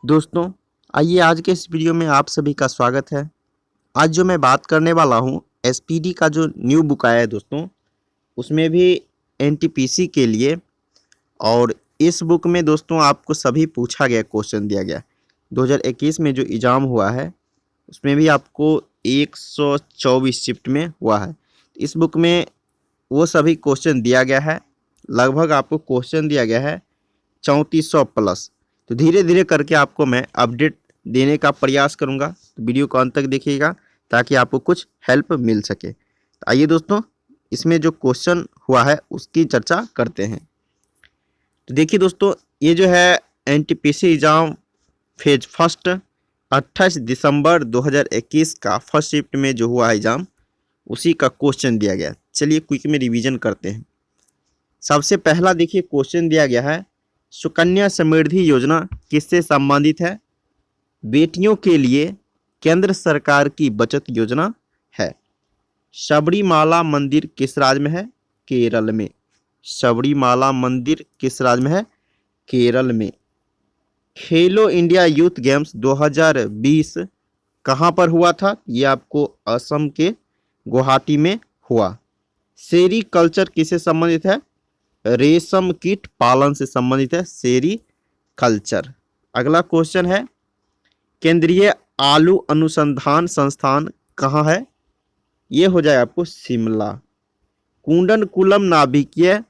दोस्तों, आइए आज के इस वीडियो में आप सभी का स्वागत है। आज जो मैं बात करने वाला हूँ एसपीडी का जो न्यू बुक आया है दोस्तों, उसमें भी एनटीपीसी के लिए। और इस बुक में दोस्तों आपको सभी पूछा गया क्वेश्चन दिया गया। 2021 में जो एग्ज़ाम हुआ है उसमें भी आपको 124 शिफ्ट में हुआ है। इस बुक में वो सभी क्वेश्चन दिया गया है। लगभग आपको क्वेश्चन दिया गया है 3400 प्लस। तो धीरे धीरे करके आपको मैं अपडेट देने का प्रयास करूंगा, तो वीडियो को अंत तक देखिएगा ताकि आपको कुछ हेल्प मिल सके। तो आइए दोस्तों, इसमें जो क्वेश्चन हुआ है उसकी चर्चा करते हैं। तो देखिए दोस्तों, ये जो है एनटीपीसी एग्जाम फेज फर्स्ट 28 दिसंबर 2021 का फर्स्ट शिफ्ट में जो हुआ है एग्जाम, उसी का क्वेश्चन दिया गया। चलिए क्विक में रिवीजन करते हैं। सबसे पहला देखिए क्वेश्चन दिया गया है, सुकन्या समृद्धि योजना किससे संबंधित है? बेटियों के लिए केंद्र सरकार की बचत योजना है। सबरीमाला मंदिर किस राज्य में है? केरल में। सबरीमाला मंदिर किस राज्य में है? केरल में। खेलो इंडिया यूथ गेम्स 2020 कहाँ पर हुआ था? ये आपको असम के गुवाहाटी में हुआ। सेरी कल्चर किससे संबंधित है? रेशम कीट पालन से संबंधित है सेरी कल्चर। अगला क्वेश्चन है, केंद्रीय आलू अनुसंधान संस्थान कहाँ है? ये हो जाएगा आपको शिमला। कुंडनकुलम नाभिकीय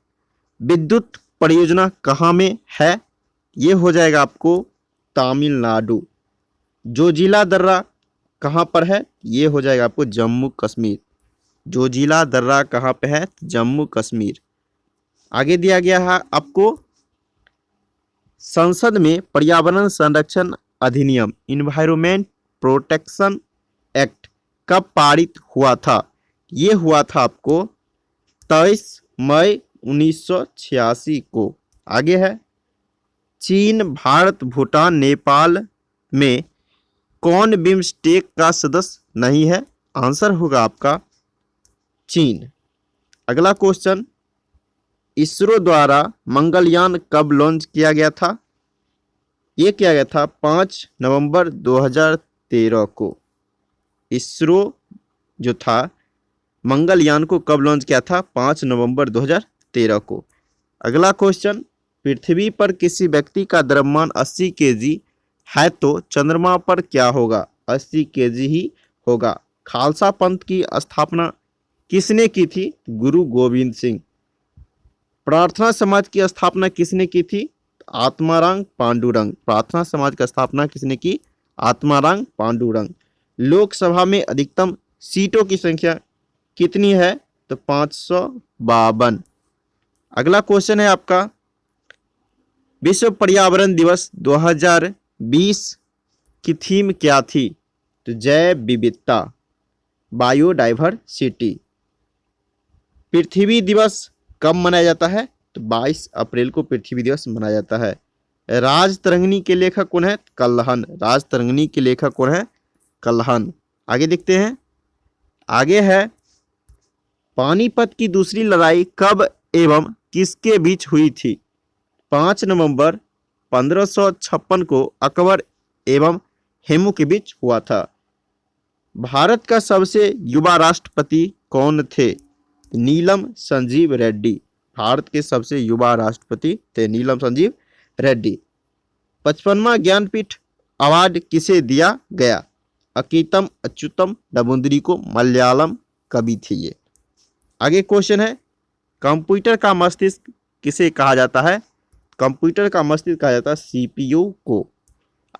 विद्युत परियोजना कहाँ में है? ये हो जाएगा आपको तमिलनाडु। जोजिला दर्रा कहाँ पर है? ये हो जाएगा आपको जम्मू कश्मीर। जोजिला दर्रा कहाँ पे है? जम्मू कश्मीर। आगे दिया गया है आपको, संसद में पर्यावरण संरक्षण अधिनियम इन्वायरमेंट प्रोटेक्शन एक्ट कब पारित हुआ था? ये हुआ था आपको 23 मई 1986 को। आगे है, चीन, भारत, भूटान, नेपाल में कौन बिम्स्टेक का सदस्य नहीं है? आंसर होगा आपका चीन। अगला क्वेश्चन, इसरो द्वारा मंगलयान कब लॉन्च किया गया था? ये किया गया था 5 नवंबर 2013 को। इसरो जो था मंगलयान को कब लॉन्च किया था? 5 नवंबर 2013 को। अगला क्वेश्चन, पृथ्वी पर किसी व्यक्ति का द्रव्यमान 80 केजी है तो चंद्रमा पर क्या होगा? 80 केजी ही होगा। खालसा पंथ की स्थापना किसने की थी? गुरु गोविंद सिंह। प्रार्थना समाज की स्थापना किसने की थी? आत्माराम पांडुरंग। प्रार्थना समाज की स्थापना किसने की? आत्माराम पांडुरंग। लोकसभा में अधिकतम सीटों की संख्या कितनी है? तो 552। अगला क्वेश्चन है आपका, विश्व पर्यावरण दिवस 2020 की थीम क्या थी? तो जैव विविधता, बायोडाइवर्सिटी। पृथ्वी दिवस कब मनाया जाता है? तो 22 अप्रैल को पृथ्वी दिवस मनाया जाता है। राजतरंगिणी के लेखक कौन है? कल्हन। राजतरंगिणी के लेखक कौन है? कल्हन। आगे देखते हैं। आगे है, पानीपत की दूसरी लड़ाई कब एवं किसके बीच हुई थी? 5 नवंबर 1556 को अकबर एवं हेमू के बीच हुआ था। भारत का सबसे युवा राष्ट्रपति कौन थे? नीलम संजीव रेड्डी। भारत के सबसे युवा राष्ट्रपति थे नीलम संजीव रेड्डी। 55वां ज्ञानपीठ अवार्ड किसे दिया गया? अकीतम अच्युतम नबुंदरी को। मलयालम कवि थे ये। आगे क्वेश्चन है, कंप्यूटर का मस्तिष्क किसे कहा जाता है? कंप्यूटर का मस्तिष्क कहा जाता है सीपीयू को।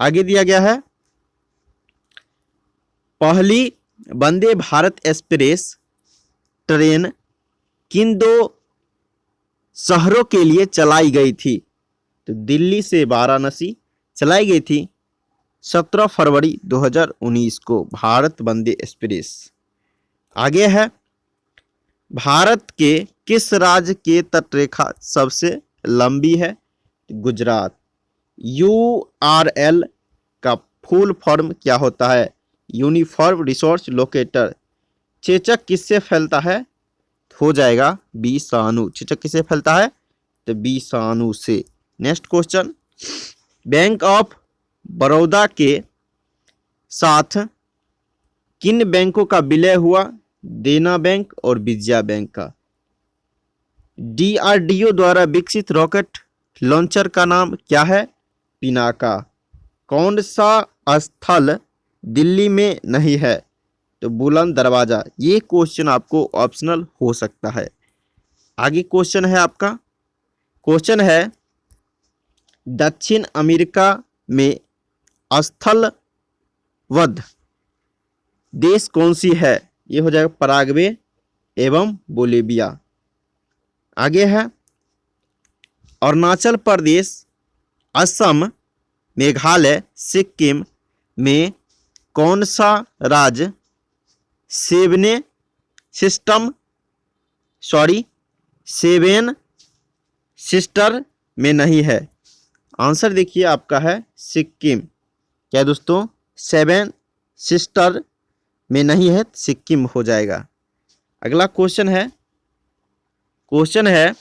आगे दिया गया है, पहली वंदे भारत एक्सप्रेस ट्रेन किन दो शहरों के लिए चलाई गई थी? तो दिल्ली से वाराणसी चलाई गई थी 17 फरवरी 2019 को, भारत वंदे एक्सप्रेस। आगे है, भारत के किस राज्य के तटरेखा सबसे लंबी है? गुजरात। यूआरएल का फुल फॉर्म क्या होता है? Uniform resource locator. चेचक किससे फैलता है? हो जाएगा विषाणु। चेचक किससे फैलता है? तो विषाणु से। Next question, bank of Baroda के साथ किन बैंकों का विलय हुआ? देना बैंक और विजया बैंक का। डीआरडीओ द्वारा विकसित रॉकेट लॉन्चर का नाम क्या है? पिनाका। कौन सा स्थल दिल्ली में नहीं है? तो बुलंद दरवाजा। ये क्वेश्चन आपको ऑप्शनल हो सकता है। आगे क्वेश्चन है आपका, क्वेश्चन है दक्षिण अमेरिका में स्थलबद्ध देश कौन सी है? ये हो जाएगा पराग्वे एवं बोलिविया। आगे है अरुणाचल प्रदेश, असम, मेघालय, सिक्किम में कौन सा राज्य सेवन सिस्टर में नहीं है? आंसर देखिए आपका है सिक्किम। क्या दोस्तों? 7 सिस्टर में नहीं है, सिक्किम हो जाएगा। अगला क्वेश्चन है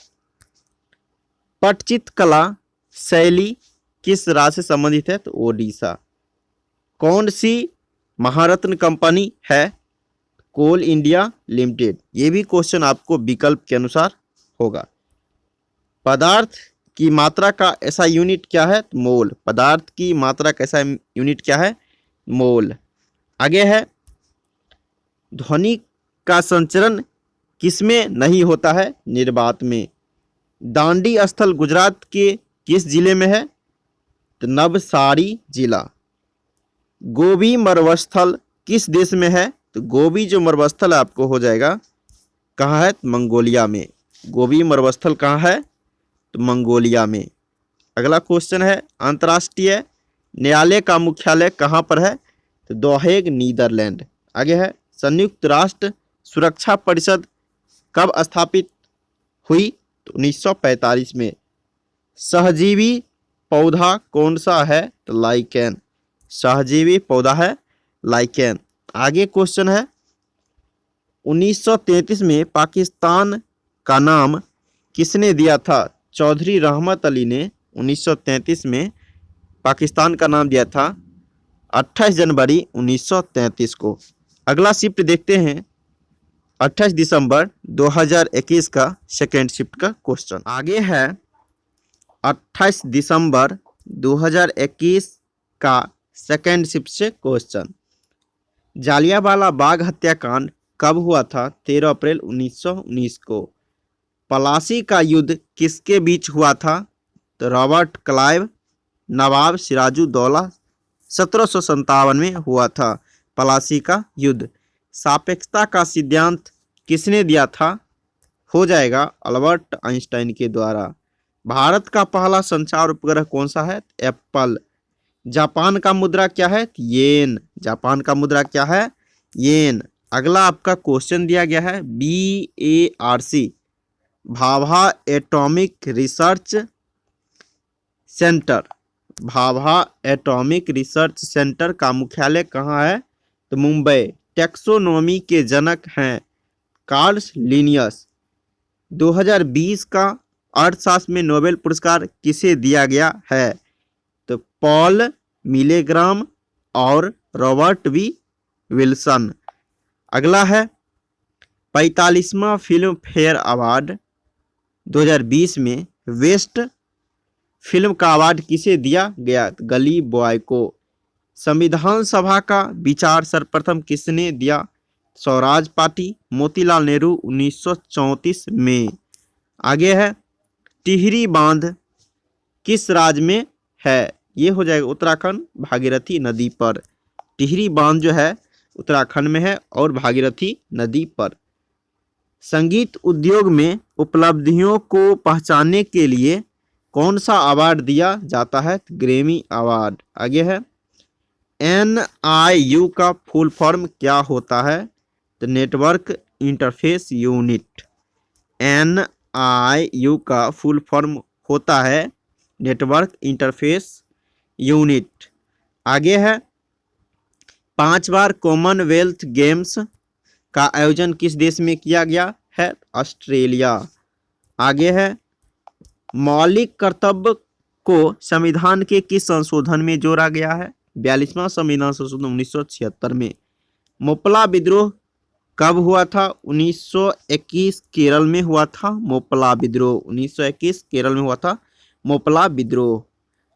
पटचित्र कला शैली किस राज्य से संबंधित है? तो ओडिशा। कौन सी महारत्न कंपनी है? कोल इंडिया लिमिटेड। ये भी क्वेश्चन आपको विकल्प के अनुसार होगा। पदार्थ की मात्रा का ऐसा यूनिट क्या है? मोल। पदार्थ की मात्रा का ऐसा यूनिट क्या है? मोल। आगे है ध्वनि का संचरण किसमें नहीं होता है? निर्वात में। दांडी स्थल गुजरात के किस जिले में है? तो नवसारी जिला। गोबी मरुस्थल किस देश में है? तो गोबी जो मरुस्थल आपको हो जाएगा कहाँ है? मंगोलिया में। गोबी मरुस्थल कहाँ है? तो मंगोलिया में। अगला क्वेश्चन है अंतर्राष्ट्रीय न्यायालय का मुख्यालय कहाँ पर है? तो द हेग, नीदरलैंड। आगे है संयुक्त राष्ट्र सुरक्षा परिषद कब स्थापित हुई? तो 1945 में। सहजीवी पौधा कौन सा है? तो लाइकेन। सहजीवी पौधा है लाइकेन। आगे क्वेश्चन है 1933 में पाकिस्तान का नाम किसने दिया था? चौधरी रहमत अली ने 1933 में पाकिस्तान का नाम दिया था 28 जनवरी 1933 को। अगला शिफ्ट देखते हैं 28 दिसंबर 2021 का सेकेंड शिफ्ट का क्वेश्चन। आगे है 28 दिसंबर 2021 का सेकेंड शिफ्ट से क्वेश्चन। जालियांवाला बाग हत्याकांड कब हुआ था? 13 अप्रैल 1919 को। पलासी का युद्ध किसके बीच हुआ था? तो रॉबर्ट क्लाइव, नवाब सिराजुद्दौला 1757 में हुआ था पलासी का युद्ध। सापेक्षता का सिद्धांत किसने दिया था? हो जाएगा अल्बर्ट आइंस्टाइन के द्वारा। भारत का पहला संचार उपग्रह कौन सा है? एप्पल। जापान का मुद्रा क्या है? येन। जापान का मुद्रा क्या है? येन। अगला आपका क्वेश्चन दिया गया है BARC Bhabha atomic research centre. Bhabha atomic research centre का मुख्यालय कहाँ है? तो मुंबई। टैक्सोनॉमी के जनक हैं कार्ल लिनियस। 2020 का अर्थशास्त्र में नोबेल पुरस्कार किसे दिया गया है? तो पॉल मिलेग्राम और रॉबर्ट वी विल्सन। अगला है 45वां फिल्म फेयर अवार्ड 2020 में बेस्ट फिल्म का अवार्ड किसे दिया गया? गली बॉय को। संविधान सभा का विचार सर्वप्रथम किसने दिया? स्वराज पार्टी, मोतीलाल नेहरू 1934 में। आगे है टिहरी बांध किस राज्य में है? ये हो जाएगा उत्तराखंड, भागीरथी नदी पर। टिहरी बांध जो है उत्तराखंड में है और भागीरथी नदी पर। संगीत उद्योग में उपलब्धियों को पहचानने के लिए कौन सा अवार्ड दिया जाता है? Grammy award. आगे है NIU का फुल फॉर्म क्या होता है? तो नेटवर्क इंटरफेस यूनिट। NIU का फुल फॉर्म होता है नेटवर्क इंटरफेस यूनिट। आगे है 5 बार कॉमनवेल्थ गेम्स का आयोजन किस देश में किया गया है? ऑस्ट्रेलिया। आगे है मौलिक कर्तव्य को संविधान के किस संशोधन में जोड़ा गया है? 42वां संविधान संशोधन 1976 में। मोपला विद्रोह कब हुआ था? 1921 केरल में हुआ था मोपला विद्रोह। 1921 केरल में हुआ था मोपला विद्रोह।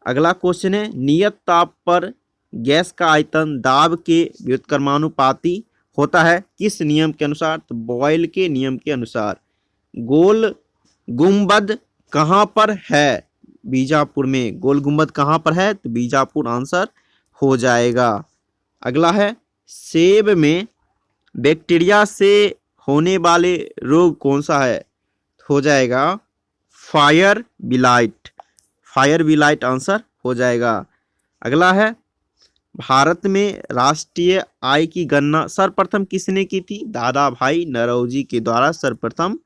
अगला क्वेश्चन है, नियत ताप पर गैस का आयतन दाब के व्युत्क्रमानुपाती होता है किस नियम के अनुसार? तो बॉयल के नियम के अनुसार। गोल गुंबद कहाँ पर है? बीजापुर में। गोल गुंबद कहाँ पर है? तो बीजापुर आंसर हो जाएगा। अगला है, सेब में बैक्टीरिया से होने वाले रोग कौन सा है? हो जाएगा फायर बिलाइट। फायर बिलाइट आंसर हो जाएगा। अगला है, भारत में राष्ट्रीय आय की गणना सर्वप्रथम किसने की थी? दादा भाई नौरोजी के द्वारा सर्वप्रथम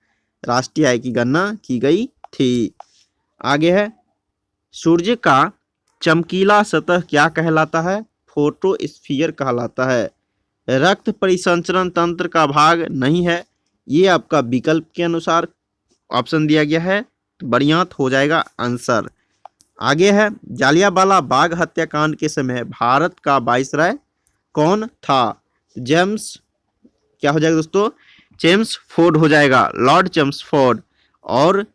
राष्ट्रीय आय की गणना की गई थी। आगे है, सूर्य का चमकीला सतह क्या कहलाता है? फोटोस्फीयर कहलाता है। रक्त परिसंचरण तंत्र का भाग नहीं है, ये आपका विकल्प के अनुसार ऑप्शन दिया गया है, तो बढ़िया हो जाएगा आंसर। आगे है, जालियांवाला बाग हत्याकांड के समय भारत का वाइसराय कौन था? जेम्स क्या हो जाएगा दोस्तों? चेम्सफोर्ड हो जाएगा, लॉर्ड चेम्सफोर्ड। और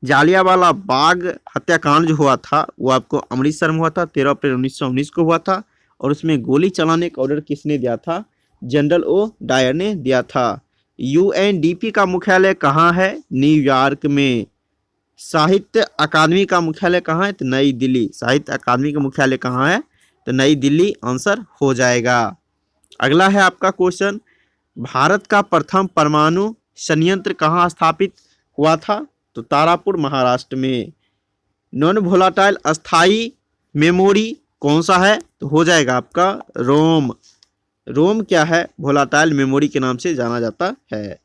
जालियांवाला बाग हत्याकांड जो हुआ था वो आपको अमृतसर में हुआ था, 13 अप्रैल 1919 को हुआ था। और उसमें गोली चलाने का ऑर्डर किसने दिया था? जनरल ओ डायर ने दिया था। यूएनडीपी का मुख्यालय कहाँ है? न्यूयॉर्क में। साहित्य अकादमी का मुख्यालय कहाँ है? तो नई दिल्ली। साहित्य अकादमी का मुख्यालय कहाँ है? तो नई दिल्ली आंसर हो जाएगा। अगला है आपका क्वेश्चन, भारत का प्रथम परमाणु संयंत्र कहाँ स्थापित हुआ था? तो तारापुर महाराष्ट्र में। नॉन वोलाटाइल अस्थाई मेमोरी कौन सा है? तो हो जाएगा आपका रोम। रोम क्या है? वोलाटाइल मेमोरी के नाम से जाना जाता है।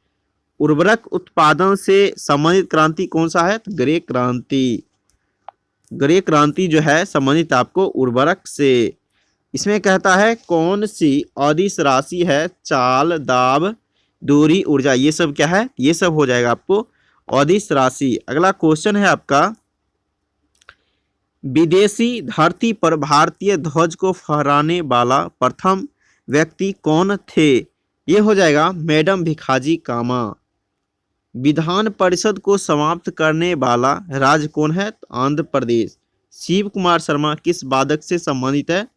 उर्वरक उत्पादन से संबंधित क्रांति कौन सा है? तो ग्रे क्रांति। ग्रे क्रांति जो है संबंधित आपको उर्वरक से। इसमें कहता है कौन सी अदिश राशि है? चाल, दाब, दूरी, ऊर्जा, ये सब क्या है? ये सब हो जाएगा आपको अदिश राशि। अगला क्वेश्चन है आपका, विदेशी धरती पर भारतीय ध्वज को फहराने वाला प्रथम व्यक्ति कौन थे? ये हो जाएगा मैडम भिखाजी कामा। विधान परिषद को समाप्त करने वाला राज्य कौन है? तो आंध्र प्रदेश। शिव कुमार शर्मा किस वादक से संबंधित है?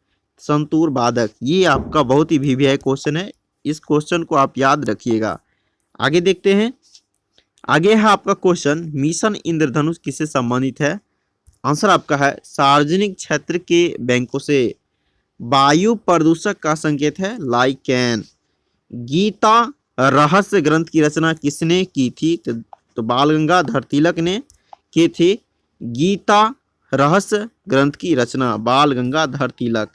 संतूर वादक। ये आपका बहुत ही वीवीआई क्वेश्चन है, इस क्वेश्चन को आप याद रखिएगा। आगे देखते हैं। आगे है आपका क्वेश्चन, मिशन इंद्रधनुष किससे संबंधित है? आंसर आपका है सार्वजनिक क्षेत्र के बैंकों से। वायु प्रदूषक का संकेत है लाइकेन। गीता रहस्य ग्रंथ की रचना किसने की थी? तो बाल गंगाधर तिलक ने की थी गीता रहस्य ग्रंथ की रचना, बाल गंगाधर तिलक।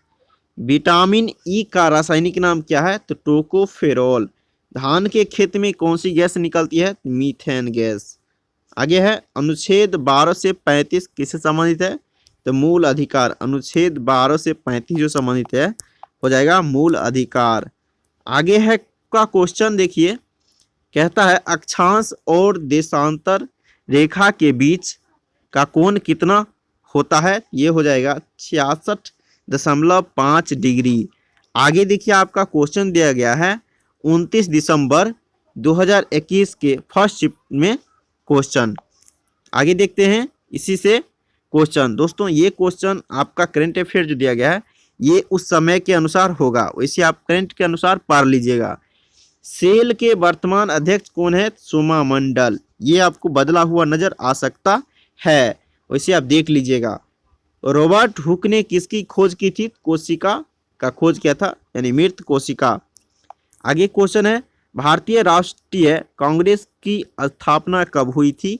विटामिन ई का रासायनिक नाम क्या है? तो टोकोफेरोल। धान के खेत में कौन सी गैस निकलती है? Methane gas. आगे है, अनुच्छेद 12 से 35 किससे संबंधित है? तो मूल अधिकार। अनुच्छेद 12 से 35 जो संबंधित है हो जाएगा मूल अधिकार। आगे है का क्वेश्चन देखिए, कहता है अक्षांश और देशांतर रेखा के बीच का कोण कितना होता है? ये हो जाएगा 66.5 डिग्री। आगे देखिए आपका क्वेश्चन दिया गया है 29 दिसंबर 2021 के फर्स्ट शिफ्ट में क्वेश्चन। आगे देखते हैं इसी से क्वेश्चन। दोस्तों ये क्वेश्चन आपका करंट अफेयर जो दिया गया है ये उस समय के अनुसार होगा, वैसे आप करंट के अनुसार पढ़ लीजिएगा। सेल के वर्तमान अध्यक्ष कौन है? सोमा मंडल। ये आपको बदला हुआ नजर आ सकता है, वैसे आप देख लीजिएगा। रॉबर्ट हुक ने किसकी खोज की थी? कोशिका का खोज किया था, यानी मृत कोशिका। आगे क्वेश्चन है, भारतीय राष्ट्रीय कांग्रेस की स्थापना कब हुई थी?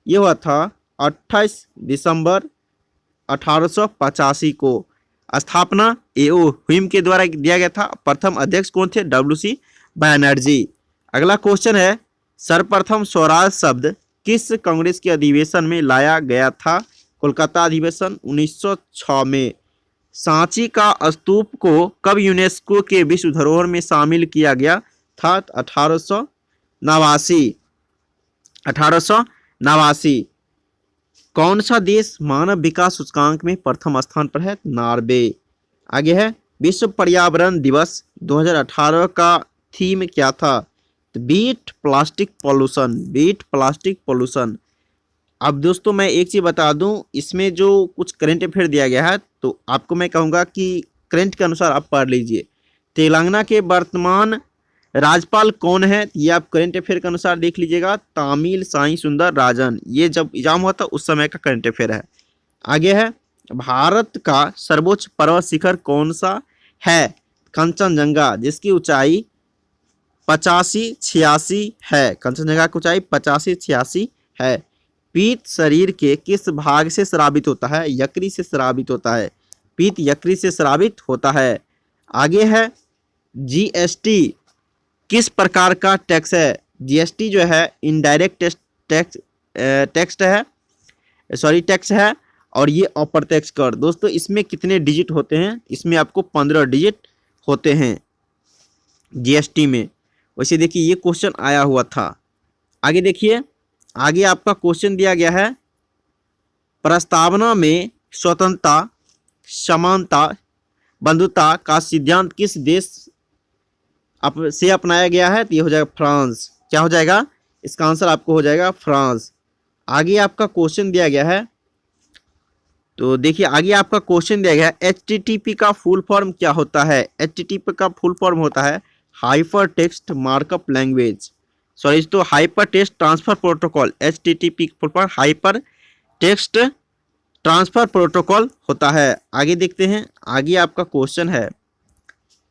ये हुआ था 28 दिसंबर 1885 को। स्थापना एओ ह्यूम के द्वारा दिया गया था। प्रथम अध्यक्ष कौन थे? WC बैनर्जी। अगला क्वेश्चन है, सर्वप्रथम स्वराज शब्द किस कांग्रेस के अधिवेशन में लाया गया था? कोलकाता अधिवेशन 1906 में। सांची का स्तूप को कब यूनेस्को के विश्व धरोहर में शामिल किया गया था? 1889। कौन सा देश मानव विकास सूचकांक में प्रथम स्थान पर है? नॉर्वे। आगे है विश्व पर्यावरण दिवस 2018 का थीम क्या था? Beat plastic pollution, beat plastic pollution. अब दोस्तों मैं एक चीज़ बता दूं, इसमें जो कुछ करंट अफेयर दिया गया है तो आपको मैं कहूँगा कि करंट के अनुसार आप पढ़ लीजिए। तेलंगाना के वर्तमान राज्यपाल कौन है? ये आप करंट अफेयर के अनुसार देख लीजिएगा, तामिल साई सुंदर राजन। ये जब एग्जाम हुआ था उस समय का करंट अफेयर है। आगे है भारत का सर्वोच्च पर्वत शिखर कौन सा है? कंचनजंगा, जिसकी ऊंचाई 85-86 है। कंचनजंगा की ऊंचाई 85-86 है। पीत शरीर के किस भाग से स्रावित होता है? यकृत से स्रावित होता है। पीत यकृत से स्रावित होता है। आगे है जीएसटी किस प्रकार का टैक्स है? जीएसटी जो है इनडायरेक्ट टैक्स है और ये अप्रत्यक्ष कर। दोस्तों इसमें कितने डिजिट होते हैं? इसमें आपको 15 डिजिट होते हैं जीएसटी में। वैसे देखिए ये क्वेश्चन आया हुआ था। आगे देखिए, आगे आपका क्वेश्चन दिया गया है, प्रस्तावना में स्वतंत्रता, समानता, बंधुता का सिद्धांत किस देश से अपनाया गया है? तो ये हो जाएगा फ्रांस। क्या हो जाएगा? इसका आंसर आपको हो जाएगा फ्रांस। आगे आपका क्वेश्चन दिया गया है, तो देखिए आगे आपका क्वेश्चन दिया गया है, HTTP का फुल फॉर्म क्या होता है? HTTP का फुल फॉर्म होता है hyper text markup language, sorry तो hyper text transfer protocol. HTTP full form hyper text transfer protocol होता है। आगे देखते हैं, आगे आपका क्वेश्चन है,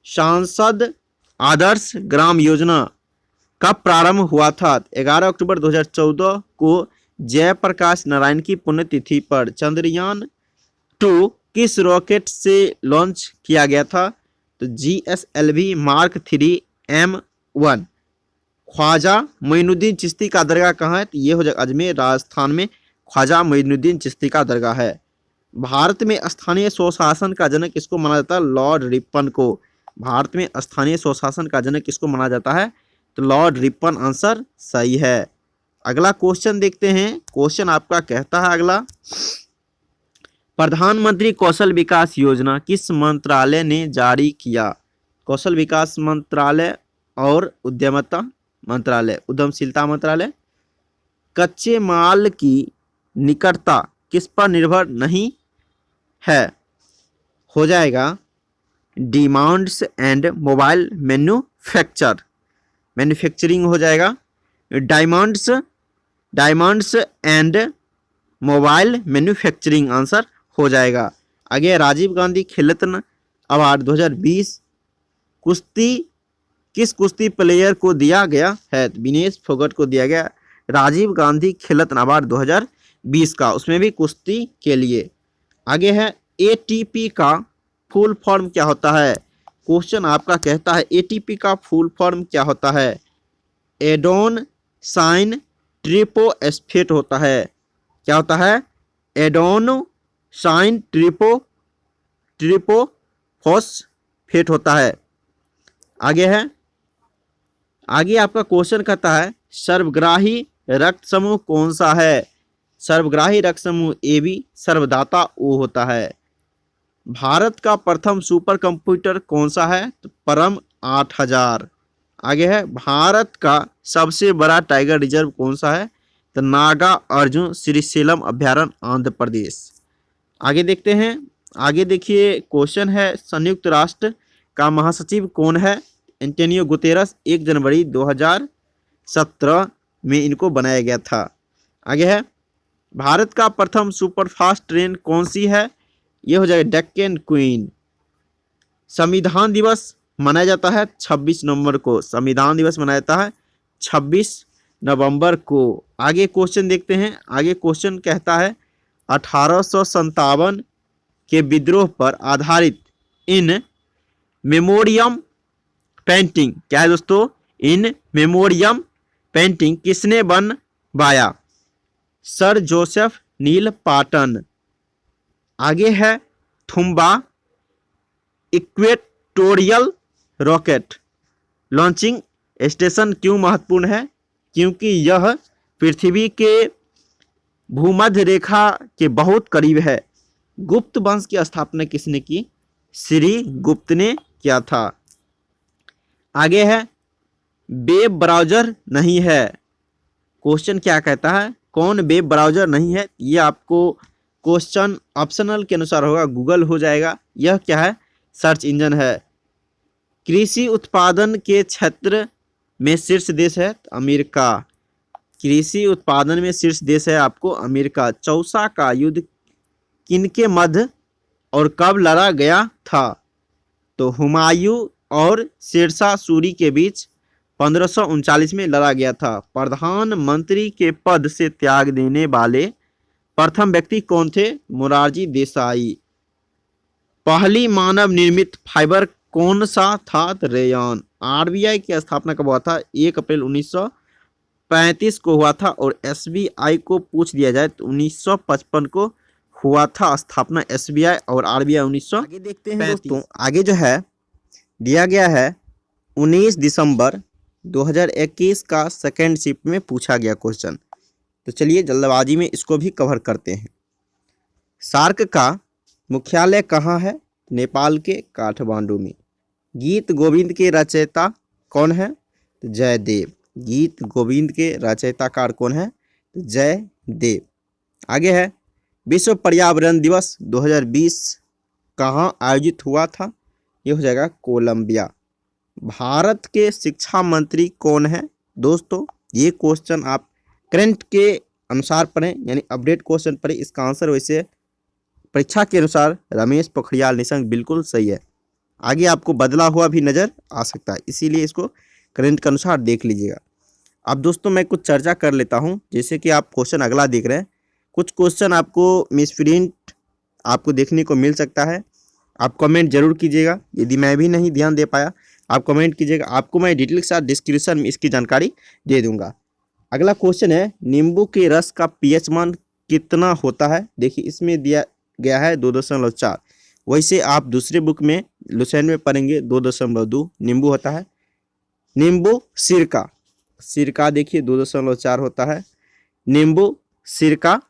सांसद आदर्श ग्राम योजना कब प्रारंभ हुआ था? 11 अक्टूबर 2014 को जयप्रकाश नारायण की पुण्यतिथि पर। चंद्रयान 2 किस रॉकेट से लॉन्च किया गया था? तो GSLV Mark 3 M1। Khwaja Moinuddin Chishti का दरगाह कहाँ है? तो ये हो जाएगा अजमेर राजस्थान में ख्वाजा मोइनुद्दीन चिश्ती का दरगाह है। भारत में स्थानीय स्वशासन का जनक किसको माना जाता है? लॉर्ड रिपन को। भारत में स्थानीय स्वशासन का जनक किसको माना जाता है? तो लॉर्ड रिपन आंसर सही है। अगला क्वेश्चन देखते हैं। क्वेश्चन आपका कहता है अगला, प्रधानमंत्री कौशल विकास योजना किस मंत्रालय ने जारी किया? कौशल विकास मंत्रालय और उद्यमता मंत्रालय, उद्यमशीलता मंत्रालय। कच्चे माल की निकटता किस पर निर्भर नहीं है? हो जाएगा डिमांड्स एंड मोबाइल मैन्युफैक्चरिंग हो जाएगा। Diamonds and mobile manufacturing answer हो जाएगा। आगे राजीव गांधी खेल रत्न अवार्ड 2020 किस कुश्ती प्लेयर को दिया गया है? विनेश फोगट को दिया गया राजीव गांधी खेल रत्न अवार्ड 2020 का, उसमें भी कुश्ती के लिए। आगे है ATP का फुल फॉर्म क्या होता है? क्वेश्चन आपका कहता है ATP का फुल फॉर्म क्या होता है? एडोन साइन ट्रिपोस्फेट होता है। क्या होता है? एडोन साइन ट्रिपोफॉस्फेट होता है। आगे है, आगे आपका क्वेश्चन कहता है सर्वग्राही रक्त समूह कौन सा है? सर्वग्राही रक्त समूह AB, सर्वदाता O होता है। भारत का प्रथम सुपर कंप्यूटर कौन सा है? तो परम 8000। आगे है, भारत का सबसे बड़ा टाइगर रिजर्व कौन सा है? तो नागा अर्जुन श्रीशैलम अभ्यारण्य आंध्र प्रदेश। आगे देखते हैं, आगे देखिए क्वेश्चन है, संयुक्त राष्ट्र का महासचिव कौन है? Antonio Guterres. 1 जनवरी 2017 में इनको बनाया गया था। आगे है, भारत का प्रथम सुपरफास्ट ट्रेन कौन सी है? ये हो जाएगा डेक्कन क्वीन। संविधान दिवस मनाया जाता है 26 नवंबर को। संविधान दिवस मनाया जाता है 26 नवंबर को। आगे क्वेश्चन देखते हैं। आगे क्वेश्चन कहता है 1857 के विद्रोह पर आधारित इन मेमोरियम पेंटिंग क्या है दोस्तों? इन मेमोरियम पेंटिंग किसने बनवाया? सर जोसेफ नील पाटन। आगे है, Thumba equatorial rocket launching station क्यों महत्वपूर्ण है? क्योंकि यह पृथ्वी के भूमध्य रेखा के बहुत करीब है। गुप्त वंश की स्थापना किसने की? श्री गुप्त ने किया था। आगे है वेब ब्राउजर नहीं है। क्वेश्चन क्या कहता है? कौन वेब ब्राउजर नहीं है? ये आपको क्वेश्चन ऑप्शनल के अनुसार होगा, गूगल हो जाएगा। यह क्या है? सर्च इंजन है। कृषि उत्पादन के क्षेत्र में शीर्ष देश है अमेरिका। कृषि उत्पादन में शीर्ष देश है आपको अमेरिका। चौसा का युद्ध किनके मध्य और कब लड़ा गया था? तो हुमायूं और शेरशाह सूरी के बीच 1539 में लड़ा गया था। प्रधानमंत्री के पद से त्याग देने वाले प्रथम व्यक्ति कौन थे? मोरारजी देसाई। पहली मानव निर्मित फाइबर कौन सा था? रेयान। आरबीआई की स्थापना कब हुआ था? 1 अप्रैल 1935 को हुआ था। और एसबीआई को पूछ दिया जाए तो 1955 को हुआ था स्थापना एसबीआई और आरबीआई 1935। आगे देखते हैं दोस्तों, आगे जो है दिया गया है 19 दिसंबर 2021 का सेकेंड शिफ्ट में पूछा गया क्वेश्चन। तो चलिए जल्दबाजी में इसको भी कवर करते हैं। सार्क का मुख्यालय कहाँ है? नेपाल के काठमांडू में। गीत गोविंद के रचयिता कौन है? तो जयदेव। गीत गोविंद के रचयिताकार कौन है? तो जयदेव। आगे है विश्व पर्यावरण दिवस 2020 कहाँ आयोजित हुआ था? ये हो जाएगा कोलंबिया। भारत के शिक्षा मंत्री कौन है? दोस्तों ये क्वेश्चन आप करंट के अनुसार पढ़ें, यानी अपडेट क्वेश्चन पढ़ें। इसका आंसर वैसे परीक्षा के अनुसार रमेश पोखरियाल निशंक बिल्कुल सही है। आगे आपको बदला हुआ भी नज़र आ सकता है, इसीलिए इसको करंट के अनुसार देख लीजिएगा। अब दोस्तों मैं कुछ चर्चा कर लेता हूं, जैसे कि आप क्वेश्चन अगला देख रहे हैं। कुछ क्वेश्चन आपको मिसप्रिंट आपको देखने को मिल सकता है। आप कमेंट जरूर कीजिएगा, यदि मैं भी नहीं ध्यान दे पाया आप कमेंट कीजिएगा। आपको मैं डिटेल के साथ डिस्क्रिप्शन में इसकी जानकारी दे दूंगा। अगला क्वेश्चन है नींबू के रस का पीएच मान कितना होता है? देखिए इसमें दिया गया है 2.4। वैसे आप दूसरे बुक में लुसेंट में पढ़ेंगे 2.2 नींबू होता है। नींबू सिरका, सिरका देखिए 2.4 होता है। नींबू सिरका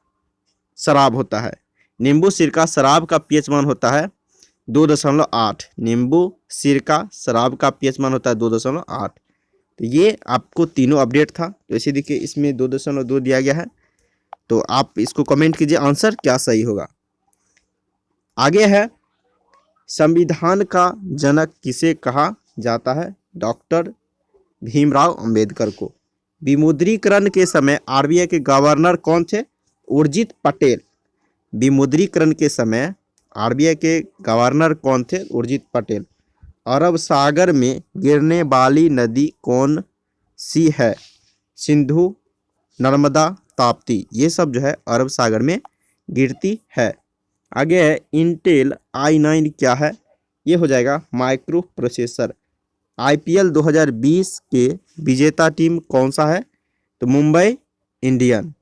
शराब होता है। नींबू सिरका शराब का पीएच मान होता है 2.8। नींबू सिरका शराब का पीएच मान होता है 2.8। तो ये आपको तीनों अपडेट था। तो इसे देखिए इसमें 2.2 दिया गया है। तो आप इसको कमेंट कीजिए आंसर क्या सही होगा। आगे है संविधान का जनक किसे कहा जाता है? डॉक्टर भीमराव अंबेडकर को। विमुद्रीकरण के समय आरबीआई के गवर्नर कौन थे? उर्जित पटेल। विमुद्रीकरण के समय आरबीआई के गवर्नर कौन थे? उर्जित पटेल। अरब सागर में गिरने वाली नदी कौन सी है? सिंधु, नर्मदा, ताप्ती। ये सब जो है अरब सागर में गिरती है। आगे है इंटेल i9 क्या है? ये हो जाएगा माइक्रो प्रोसेसर। आईपीएल 2020 के विजेता टीम कौन सा है? तो मुंबई इंडियन।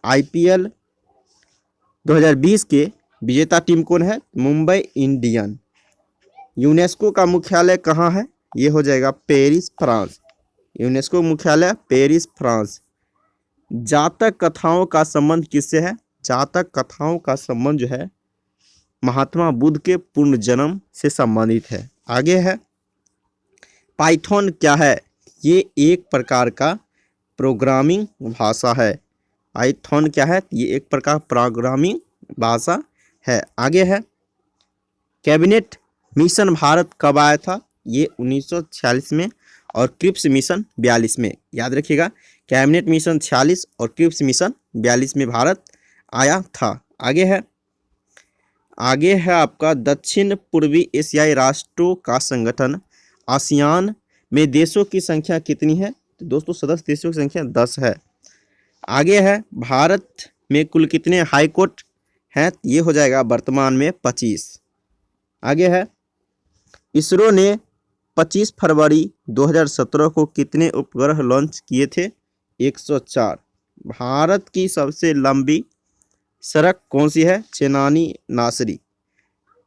आईपीएल 2020 के विजेता टीम कौन है? मुंबई इंडियन। यूनेस्को का मुख्यालय कहाँ है? ये हो जाएगा पेरिस, फ्रांस। यूनेस्को मुख्यालय पेरिस, फ्रांस। जातक कथाओं का संबंध किससे है? जातक कथाओं का संबंध जो है महात्मा बुद्ध के पूर्ण जन्म से संबंधित है। आगे है पाइथन क्या है? ये एक प्रकार का प्रोग्रामिंग भाषा है। पाइथन क्या है? ये एक प्रकार प्रोग्रामिंग भाषा है। आगे है कैबिनेट मिशन भारत कब आया था? ये 1946 में और क्रिप्स मिशन 42 में। याद रखिएगा कैबिनेट मिशन 46 और क्रिप्स मिशन 42 में भारत आया था। आगे है आपका दक्षिण पूर्वी एशियाई राष्ट्रों का संगठन आसियान में देशों की संख्या कितनी है? तो दोस्तों सदस्य देशों की संख्या 10 है। आगे है भारत में कुल कितने हाई कोर्ट हैं? ये हो जाएगा वर्तमान में 25। आगे है इसरो ने 25 फरवरी 2017 को कितने उपग्रह लॉन्च किए थे? 104। भारत की सबसे लंबी सड़क कौन सी है? चेनानी नासरी,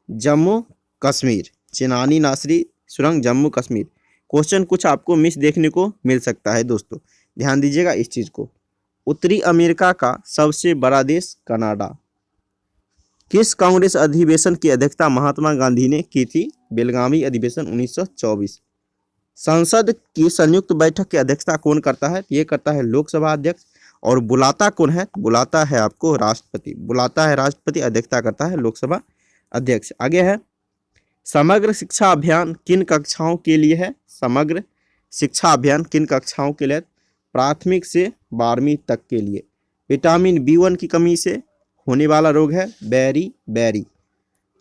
जम्मू कश्मीर। चेनानी नासरी सुरंग जम्मू कश्मीर। क्वेश्चन कुछ आपको मिस देखने को मिल सकता है दोस्तों, ध्यान दीजिएगा इस चीज़ को। उत्तरी अमेरिका का सबसे बड़ा देश कनाडा। किस कांग्रेस अधिवेशन की अध्यक्षता महात्मा गांधी ने की थी? बेलगामी अधिवेशन 1924। संसद की संयुक्त बैठक की अध्यक्षता कौन करता है? ये करता है लोकसभा अध्यक्ष। और बुलाता कौन है? बुलाता है आपको राष्ट्रपति। बुलाता है राष्ट्रपति, अध्यक्षता करता है लोकसभा अध्यक्ष। आगे है, समग्र शिक्षा अभियान किन कक्षाओं के लिए है? समग्र शिक्षा अभियान किन कक्षाओं के लिए? प्राथमिक से 12वीं तक के लिए। विटामिन B1 की कमी से होने वाला रोग है बेरी।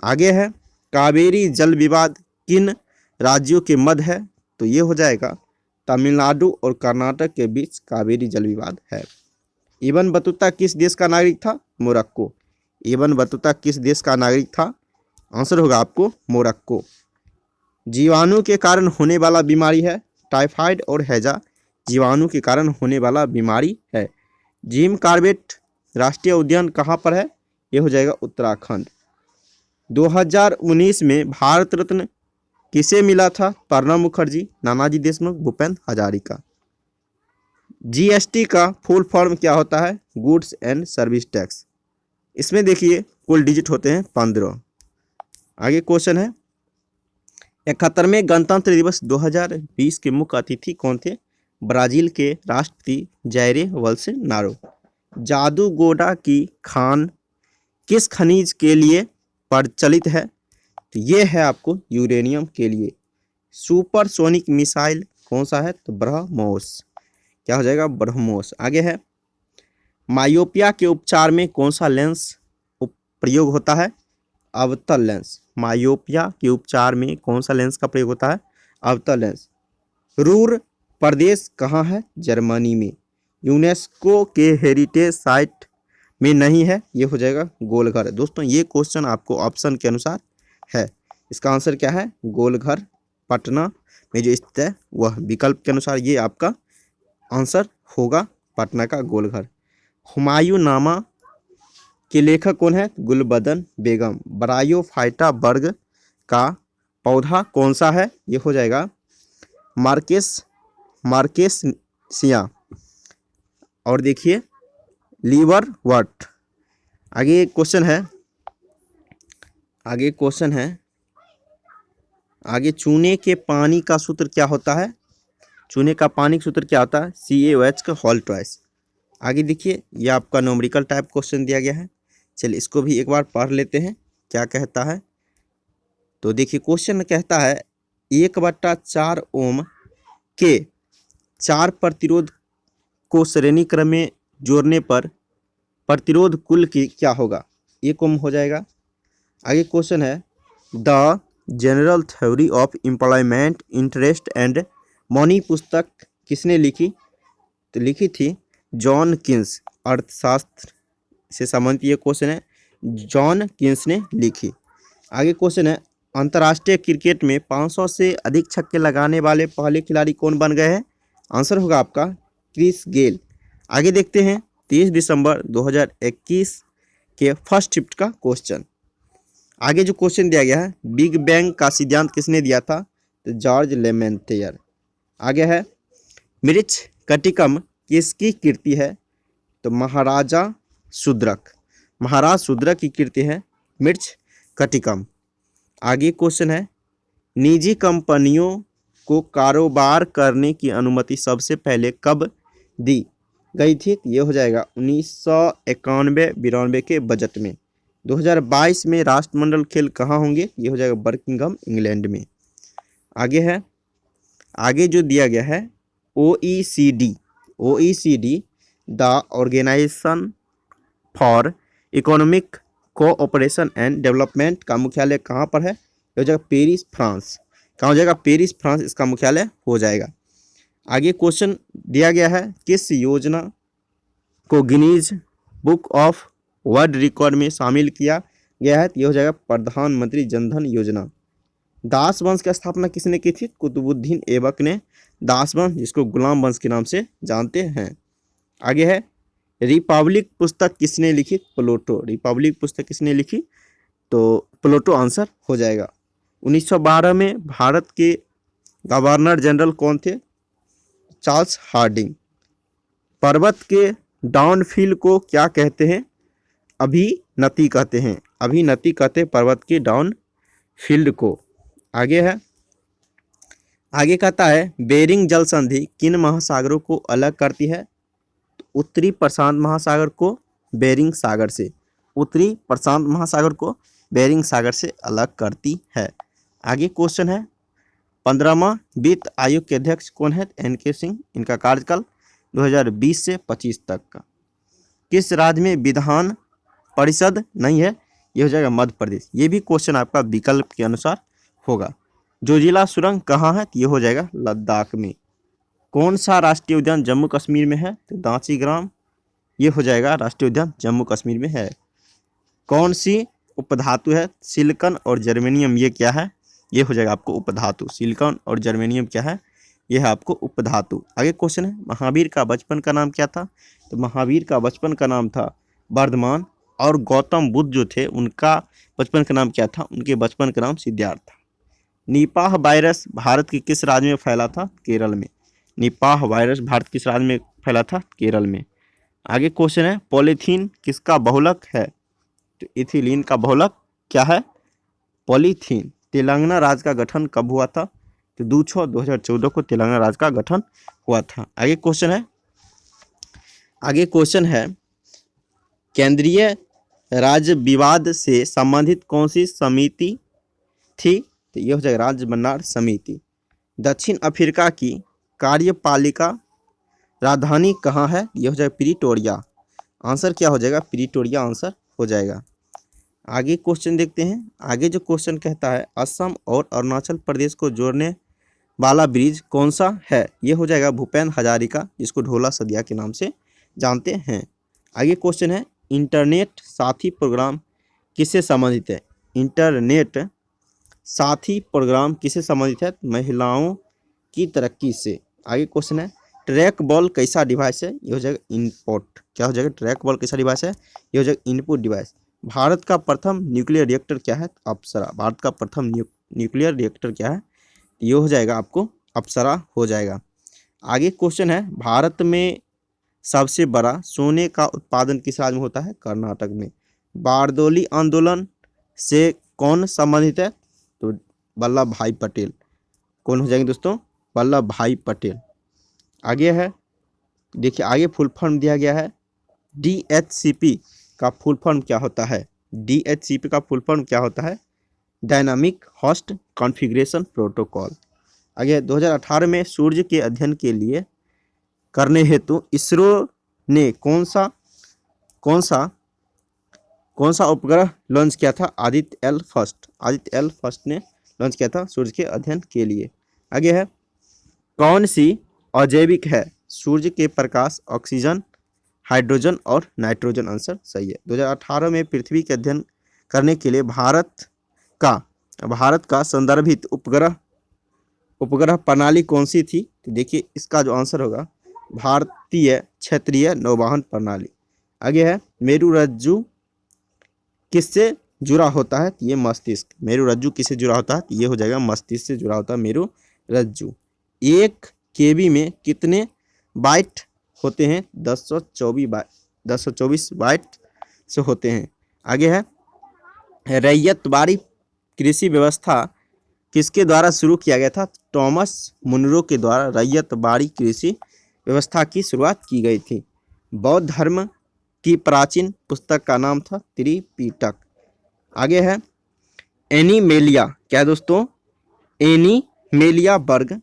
आगे है, कावेरी जल विवाद किन राज्यों के मध्य है? तो ये हो जाएगा तमिलनाडु और कर्नाटक के बीच कावेरी जल विवाद है। इब्न बतूता किस देश का नागरिक था? मोरक्को। इब्न बतूता किस देश का नागरिक था? आंसर होगा आपको मोरक्को। जीवाणु के कारण होने वाला बीमारी है टाइफाइड और हैजा। जीवाणु के कारण होने वाला बीमारी है। जिम कॉर्बेट राष्ट्रीय उद्यान कहाँ पर है? ये हो जाएगा उत्तराखंड। 2019 में भारत रत्न किसे मिला था? प्रणब मुखर्जी, नानाजी देशमुख, भूपेन हजारिका। GST का फुल फॉर्म क्या होता है? Goods and service tax. इसमें देखिए कुल डिजिट होते हैं 15। आगे क्वेश्चन है, 71वें गणतंत्र दिवस 2020 के मुख्य अतिथि कौन थे? ब्राजील के राष्ट्रपति जाइर बोल्सोनारो। जादूगोडा की खान किस खनिज के लिए प्रचलित है? तो ये है आपको यूरेनियम के लिए। सुपरसोनिक मिसाइल कौन सा है? तो ब्रह्मोस। क्या हो जाएगा? ब्रह्मोस। आगे है, मायोपिया के उपचार में कौन सा लेंस प्रयोग होता है? अवतल लेंस। मायोपिया के उपचार में कौन सा लेंस का प्रयोग होता है? अवतल लेंस। रूर प्रदेश कहाँ है? जर्मनी में। यूनेस्को के हेरिटेज साइट में नहीं है, ये हो जाएगा गोलघर। दोस्तों ये क्वेश्चन आपको ऑप्शन के अनुसार है। इसका आंसर क्या है? गोलघर पटना में जो स्थित है वह विकल्प के अनुसार ये आपका आंसर होगा, पटना का गोलघर। हुमायूं नामा के लेखक कौन है? गुलबदन बेगम। ब्रायोफाइटा वर्ग का पौधा कौन सा है? ये हो जाएगा मार्केसिया। और देखिए लीवर वर्ट। आगे क्वेश्चन है, आगे चूने के पानी का सूत्र क्या होता है? चूने का पानी का सूत्र क्या होता है? CaOH का होल ट्वाइस। आगे देखिए ये आपका न्यूमेरिकल टाइप क्वेश्चन दिया गया है। चलिए इसको भी एक बार पढ़ लेते हैं क्या कहता है। तो देखिए क्वेश्चन कहता है 1/4 ओम के 4 प्रतिरोध को श्रेणी क्रम में जोड़ने पर प्रतिरोध कुल की क्या होगा? 1 ओम हो जाएगा। आगे क्वेश्चन है, the general theory of employment interest and money पुस्तक किसने लिखी? तो लिखी थी जॉन कीन्स। अर्थशास्त्र से संबंधित ये क्वेश्चन है, जॉन कीन्स ने लिखी। आगे क्वेश्चन है, अंतर्राष्ट्रीय क्रिकेट में 500 से अधिक छक्के लगाने वाले पहले खिलाड़ी कौन बन गए हैं? आंसर होगा आपका क्रिस गेल। आगे देखते हैं 30 दिसंबर 2021 के फर्स्ट शिफ्ट का क्वेश्चन। आगे जो क्वेश्चन दिया गया है, बिग बैंग का सिद्धांत किसने दिया था? तो जॉर्ज लेमेंटेयर। आगे है, मृच्छ कटिकम किसकी कृति है? तो महाराजा शूद्रक। महाराज शूद्रक की कृति है मृच्छ कटिकम। आगे क्वेश्चन है, निजी कंपनियों को कारोबार करने की अनुमति सबसे पहले कब दी गई थी? ये हो जाएगा 1991-92 के बजट में। 2022 में राष्ट्रमंडल खेल कहाँ होंगे? ये हो जाएगा बर्मिंघम इंग्लैंड में। आगे है, आगे जो दिया गया है OECD the organisation for economic cooperation and development का मुख्यालय कहाँ पर है? ये हो जाएगा पेरिस फ्रांस। कहाँ हो जाएगा? पेरिस फ्रांस इसका मुख्यालय हो जाएगा। आगे क्वेश्चन दिया गया है, किस योजना को Guinness book of world record में शामिल किया गया है? ये हो जाएगा प्रधानमंत्री जनधन योजना। दास वंश की स्थापना किसने की थी? कुतुबुद्दीन ऐबक ने दास वंश, जिसको गुलाम वंश के नाम से जानते हैं। आगे है, रिपब्लिक पुस्तक किसने लिखी? प्लेटो। रिपब्लिक पुस्तक किसने लिखी? तो प्लेटो आंसर हो जाएगा। 1912 में भारत के गवर्नर जनरल कौन थे? Charles Hardinge. पर्वत के डाउनफिल को क्या कहते हैं? अभिनति कहते हैं। अभिनति कहते हैं पर्वत के डाउन फील्ड को। आगे है, आगे कहता है बेरिंग जल संधि किन महासागरों को अलग करती है? तो उत्तरी प्रशांत महासागर को बेरिंग सागर से, उत्तरी प्रशांत महासागर को बेरिंग सागर से अलग करती है। आगे क्वेश्चन है 15वां वित्त आयोग के अध्यक्ष कौन है? NK सिंह। इनका कार्यकाल 2020 से 25 तक का। किस राज्य में विधान परिषद नहीं है? ये हो जाएगा मध्य प्रदेश। ये भी क्वेश्चन आपका विकल्प के अनुसार होगा। जोजिला सुरंग कहाँ है? ये हो जाएगा लद्दाख में। कौन सा राष्ट्रीय उद्यान जम्मू कश्मीर में है? तो दांची ग्राम, ये हो जाएगा राष्ट्रीय उद्यान जम्मू कश्मीर में है। कौन सी उपधातु है? सिलिकॉन और जर्मेनियम। ये क्या है? ये हो जाएगा आपको उपधातु। सिलिकॉन और जर्मेनियम क्या है? ये है आपको उपधातु। आगे क्वेश्चन है महावीर का बचपन का नाम क्या था? तो महावीर का बचपन का नाम था वर्धमान। और गौतम बुद्ध जो थे उनका बचपन का नाम क्या था? उनके बचपन का नाम सिद्धार्थ था। निपाह वायरस भारत के किस राज्य में फैला था? केरल में। निपाह वायरस भारत किस राज्य में फैला था? केरल में। आगे क्वेश्चन है पॉलीथीन किसका बहुलक है? तो इथिलीन का बहुलक क्या है? पॉलीथीन। तेलंगाना राज्य का गठन कब हुआ था? तो 2/6/2014 को तेलंगाना राज्य का गठन हुआ था। आगे क्वेश्चन है केंद्रीय राज्य विवाद से संबंधित कौन सी समिति थी? तो ये हो जाएगा राज्य भंडार समिति। दक्षिण अफ्रीका की कार्यपालिका राजधानी कहाँ है? ये हो जाएगा प्रिटोरिया। आंसर क्या हो जाएगा? प्रिटोरिया आंसर हो जाएगा। आगे क्वेश्चन देखते हैं। आगे जो क्वेश्चन कहता है असम और अरुणाचल प्रदेश को जोड़ने वाला ब्रिज कौन सा है? ये हो जाएगा भूपेन हजारिका, जिसको ढोला सदिया के नाम से जानते हैं। आगे क्वेश्चन है इंटरनेट साथी प्रोग्राम किससे संबंधित है? इंटरनेट साथी प्रोग्राम किससे संबंधित है? महिलाओं की तरक्की से। आगे क्वेश्चन है ट्रैक बॉल कैसा डिवाइस है? ये हो जाएगा इनपुट। क्या हो जाएगा? ट्रैक बॉल कैसा डिवाइस है? ये हो जाएगा इनपुट डिवाइस। भारत का प्रथम न्यूक्लियर रिएक्टर क्या है? अप्सरा। भारत का प्रथम न्यूक्लियर रिएक्टर क्या है? ये हो जाएगा आपको अप्सरा हो जाएगा। आगे क्वेश्चन है भारत में सबसे बड़ा सोने का उत्पादन किस राज्य में होता है? कर्नाटक में। बारदोली आंदोलन से कौन संबंधित है? तो वल्लभ भाई पटेल। कौन हो जाएंगे दोस्तों? वल्लभ भाई पटेल। आगे है देखिए, आगे फुल फॉर्म दिया गया है DHCP का फुल फॉर्म क्या होता है? DHCP का फुल फॉर्म क्या होता है? Dynamic host configuration protocol. आगे 2018 में सूर्य के अध्ययन के लिए करने हेतु इसरो ने कौन सा उपग्रह लॉन्च किया था? Aditya L first. Aditya L first ने लॉन्च किया था सूर्य के अध्ययन के लिए। आगे है कौन सी अजैविक है? सूर्य के प्रकाश, ऑक्सीजन, हाइड्रोजन और नाइट्रोजन। आंसर सही है। 2018 में पृथ्वी के अध्ययन करने के लिए भारत का संदर्भित उपग्रह प्रणाली कौन सी थी? तो देखिए इसका जो आंसर होगा भारतीय क्षेत्रीय नौवहन प्रणाली। आगे है मेरु रज्जु किससे जुड़ा होता है? ये मस्तिष्क। मेरु रज्जु किससे जुड़ा होता है? ये हो जाएगा मस्तिष्क से जुड़ा होता है मेरु रज्जु। 1 KB में कितने बाइट होते हैं? 1024 बाइट से होते हैं। आगे है रैयतवाड़ी कृषि व्यवस्था किसके द्वारा शुरू किया गया था? टॉमस मुनरो के द्वारा रैयतवाड़ी कृषि व्यवस्था की शुरुआत की गई थी। बौद्ध धर्म की प्राचीन पुस्तक का नाम था त्रिपिटक। आगे है एनीमेलिया। क्या है दोस्तों? एनीमेलिया वर्ग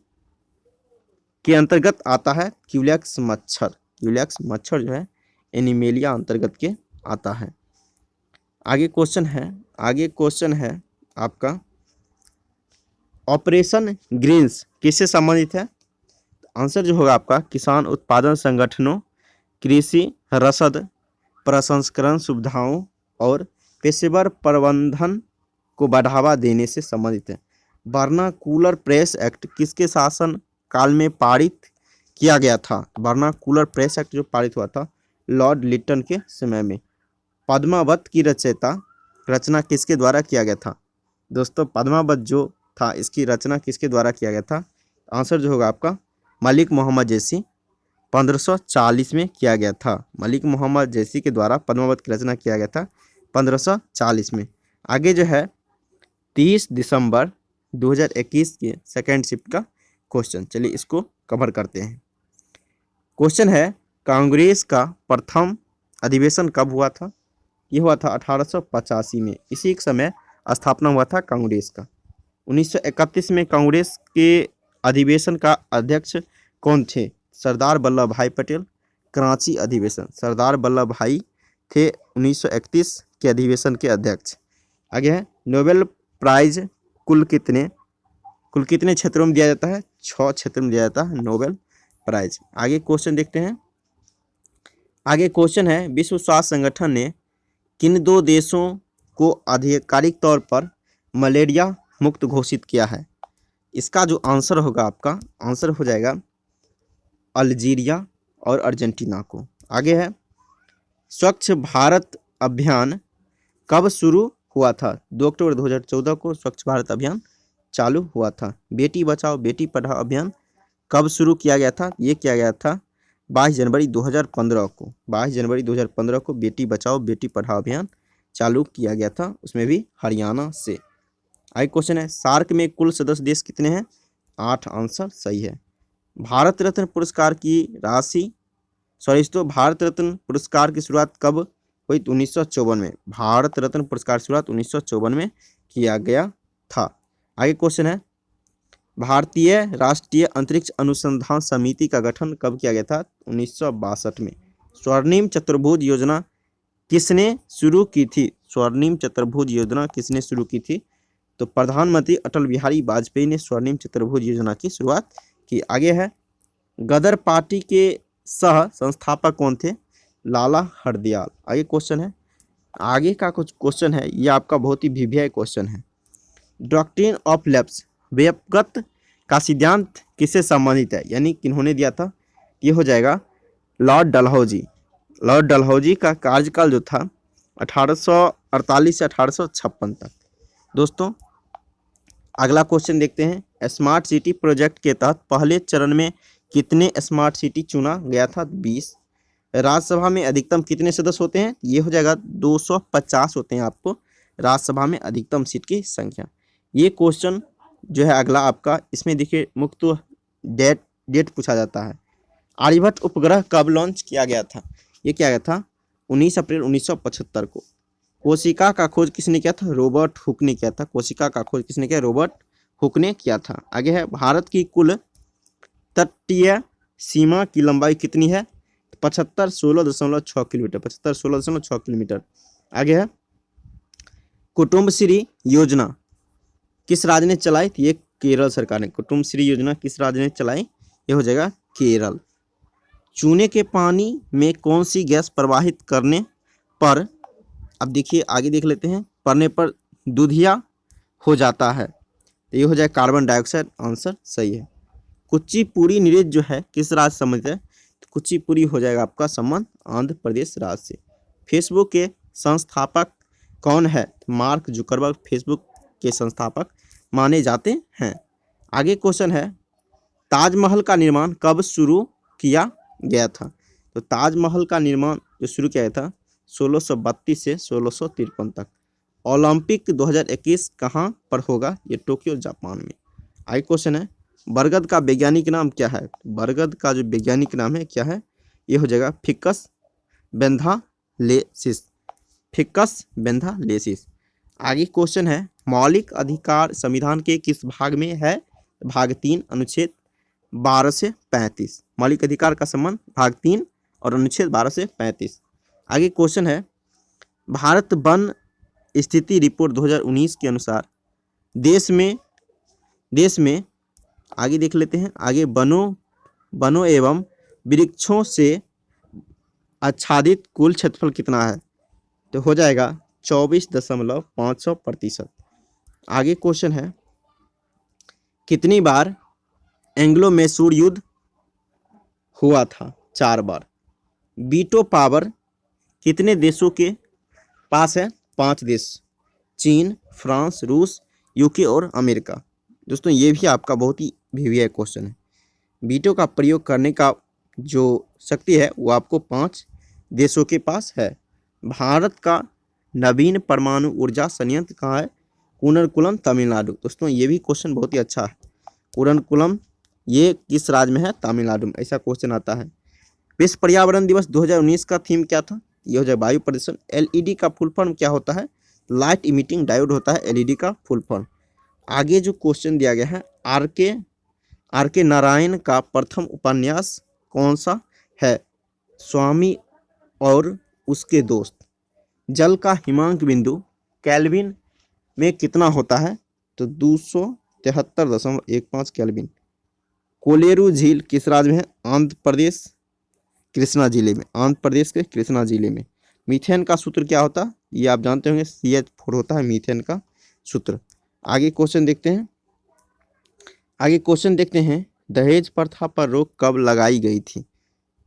के अंतर्गत आता है क्यूलेक्स मच्छर। क्यूलेक्स मच्छर जो है एनीमेलिया अंतर्गत के आता है। आगे क्वेश्चन है आपका ऑपरेशन ग्रीन्स किससे संबंधित है? आंसर जो होगा आपका किसान उत्पादन संगठनों, कृषि रसद प्रसंस्करण सुविधाओं और पेशेवर प्रबंधन को बढ़ावा देने से संबंधित है। वर्नाकुलर प्रेस एक्ट किसके शासन काल में पारित किया गया था? वर्नाकुलर प्रेस एक्ट जो पारित हुआ था लॉर्ड लिटन के समय में। पद्मावत की रचना किसके द्वारा किया गया था? दोस्तों पद्मावत जो था इसकी रचना किसके द्वारा किया गया था? आंसर जो होगा आपका मलिक मोहम्मद जैसी 1540 में किया गया था। मलिक मोहम्मद जैसी के द्वारा पद्मावत की रचना किया गया था 1540 में। आगे जो है 30 दिसंबर 2021 के सेकेंड शिफ्ट का क्वेश्चन, चलिए इसको कवर करते हैं। क्वेश्चन है कांग्रेस का प्रथम अधिवेशन कब हुआ था? ये हुआ था 1885 में। इसी समय स्थापना हुआ था कांग्रेस का। 1931 में कांग्रेस के अधिवेशन का अध्यक्ष कौन थे? सरदार वल्लभ भाई पटेल। कराची अधिवेशन, सरदार वल्लभ भाई थे 1931 के अधिवेशन के अध्यक्ष। आगे है नोबेल प्राइज कुल कितने क्षेत्रों में दिया जाता है? 6 क्षेत्रों में दिया जाता है नोबेल प्राइज। आगे क्वेश्चन देखते हैं। आगे क्वेश्चन है विश्व स्वास्थ्य संगठन ने किन 2 देशों को आधिकारिक तौर पर मलेरिया मुक्त घोषित किया है? इसका जो आंसर होगा, आपका आंसर हो जाएगा अल्जीरिया और अर्जेंटीना को। आगे है स्वच्छ भारत अभियान कब शुरू हुआ था? 2 अक्टूबर 2014 को स्वच्छ भारत अभियान चालू हुआ था। बेटी बचाओ बेटी पढ़ाओ अभियान कब शुरू किया गया था? ये किया गया था 22 जनवरी 2015 को। 22 जनवरी 2015 को बेटी बचाओ बेटी पढ़ाओ अभियान चालू किया गया था, उसमें भी हरियाणा से। आगे क्वेश्चन है सार्क में कुल सदस्य देश कितने हैं? 8। आंसर सही है। भारत रत्न पुरस्कार की राशि भारत रत्न पुरस्कार की शुरुआत कब हुई? 1954 में। भारत रत्न पुरस्कार की शुरुआत 1954 में किया गया था। आगे क्वेश्चन है भारतीय राष्ट्रीय अंतरिक्ष अनुसंधान समिति का गठन कब किया गया था? 1962 में। स्वर्णिम चतुर्भुज योजना किसने शुरू की थी? स्वर्णिम चतुर्भुज योजना किसने शुरू की थी? तो प्रधानमंत्री अटल बिहारी वाजपेयी ने स्वर्णिम चतुर्भुज योजना की शुरुआत की। आगे है गदर पार्टी के सह संस्थापक कौन थे? लाला हरदयाल। आगे क्वेश्चन है, आगे का कुछ क्वेश्चन है, ये आपका बहुत ही भिभिया क्वेश्चन है। डॉक्ट्रिन ऑफ लैप्स व्यपगत का सिद्धांत किससे संबंधित है? यानी किन्होंने दिया था? ये हो जाएगा लॉर्ड डलहौजी। लॉर्ड डलहौजी का कार्यकाल जो था 1848 से 1856 तक। दोस्तों अगला क्वेश्चन देखते हैं। स्मार्ट सिटी प्रोजेक्ट के तहत पहले चरण में कितने स्मार्ट सिटी चुना गया था? 20। राज्यसभा में अधिकतम कितने सदस्य होते हैं? ये हो जाएगा 250 होते हैं आपको राज्यसभा में अधिकतम सीट की संख्या। ये क्वेश्चन जो है अगला आपका, इसमें देखिए मुक्त डेट पूछा जाता है। आर्यभट्ट उपग्रह कब लॉन्च किया गया था? ये किया गया था 19 अप्रैल 1975 को। कोशिका का खोज किसने किया था? रॉबर्ट हुक ने किया था। कोशिका का खोज किसने किया? रॉबर्ट हुक ने किया था। आगे है भारत की कुल तटीय सीमा की लंबाई कितनी है? 7516.6 किलोमीटर। 7516.6 किलोमीटर। आगे है कुटुंबश्री योजना किस राज्य ने चलाई थी? ये केरल सरकार ने। कुटुंबश्री योजना किस राज्य ने चलाई? ये हो जाएगा केरल। चूने के पानी में कौन सी गैस प्रवाहित करने पर, अब देखिए आगे देख लेते हैं, पड़ने पर दूधिया हो जाता है? तो ये हो जाए कार्बन डाइऑक्साइड। आंसर सही है। कुचिपुड़ी नृत्य जो है किस राज्य से संबंधित है? तो कुचिपुड़ी हो जाएगा आपका संबंध आंध्र प्रदेश राज्य से। फेसबुक के संस्थापक कौन है? मार्क जुकरबर्ग फेसबुक के संस्थापक माने जाते हैं। आगे क्वेश्चन है ताजमहल का निर्माण कब शुरू किया गया था? तो ताजमहल का निर्माण जो शुरू किया गया था 1632 से 1653 तक। ओलंपिक 2021 कहाँ पर होगा? ये टोक्यो जापान में। आगे क्वेश्चन है बरगद का वैज्ञानिक नाम क्या है? बरगद का जो वैज्ञानिक नाम है क्या है? ये हो जाएगा फिकस बेंथालेसिस। फिकस बेंथालेसिस। आगे क्वेश्चन है मौलिक अधिकार संविधान के किस भाग में है? भाग 3 अनुच्छेद 12 से 35। मौलिक अधिकार का संबंध भाग 3 और अनुच्छेद 12 से 35। आगे क्वेश्चन है भारत वन स्थिति रिपोर्ट 2019 के अनुसार देश में आगे देख लेते हैं। आगे वनों एवं वृक्षों से आच्छादित कुल क्षेत्रफल कितना है? तो हो जाएगा 24.5%। आगे क्वेश्चन है कितनी बार एंग्लो मैसूर युद्ध हुआ था? 4 बार। वीटो पावर कितने देशों के पास है? 5 देश, चीन, फ्रांस, रूस, यूके और अमेरिका। दोस्तों ये भी आपका बहुत ही भिविया क्वेश्चन है। वीटो का प्रयोग करने का जो शक्ति है वो आपको 5 देशों के पास है। भारत का नवीन परमाणु ऊर्जा संयंत्र कहाँ है? कूर्नकुलम, तमिलनाडु। दोस्तों ये भी क्वेश्चन बहुत ही अच्छा है। कूर्नकुलम ये किस राज्य में है? तमिलनाडु में। ऐसा क्वेश्चन आता है। विश्व पर्यावरण दिवस 2019 का थीम क्या था? ये हो जाए वायु प्रदूषण। एलईडी का फुल फॉर्म क्या होता है? लाइट इमिटिंग डायोड होता है एलईडी का फुल फॉर्म। आगे जो क्वेश्चन दिया गया है, आर के नारायण का प्रथम उपन्यास कौन सा है? स्वामी और उसके दोस्त। जल का हिमांक बिंदु केल्विन में कितना होता है? तो 273.15 केल्विन। कोलेरू झील किस राज्य में है? आंध्र प्रदेश, कृष्णा जिले में। आंध्र प्रदेश के कृष्णा जिले में। मीथेन का सूत्र क्या होता है? ये आप जानते होंगे, CH4 होता है मीथेन का सूत्र। आगे क्वेश्चन देखते हैं। दहेज प्रथा पर रोक कब लगाई गई थी?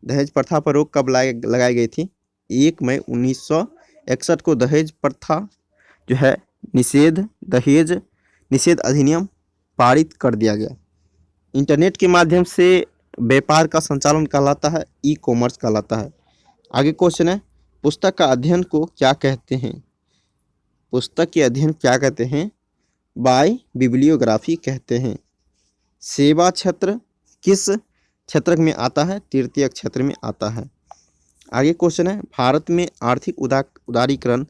दहेज प्रथा पर रोक कब लगाई गई थी? 1 मई 1961 को दहेज प्रथा जो है दहेज निषेध अधिनियम पारित कर दिया गया। इंटरनेट के माध्यम से व्यापार का संचालन कहलाता है ई-कॉमर्स कहलाता है। आगे क्वेश्चन है, पुस्तक का अध्ययन को क्या कहते हैं? पुस्तक के अध्ययन क्या कहते हैं? बाय बिब्लियोग्राफी कहते हैं। सेवा क्षेत्र किस क्षेत्र में आता है? तृतीय क्षेत्र में आता है। आगे क्वेश्चन है, भारत में आर्थिक उदारीकरण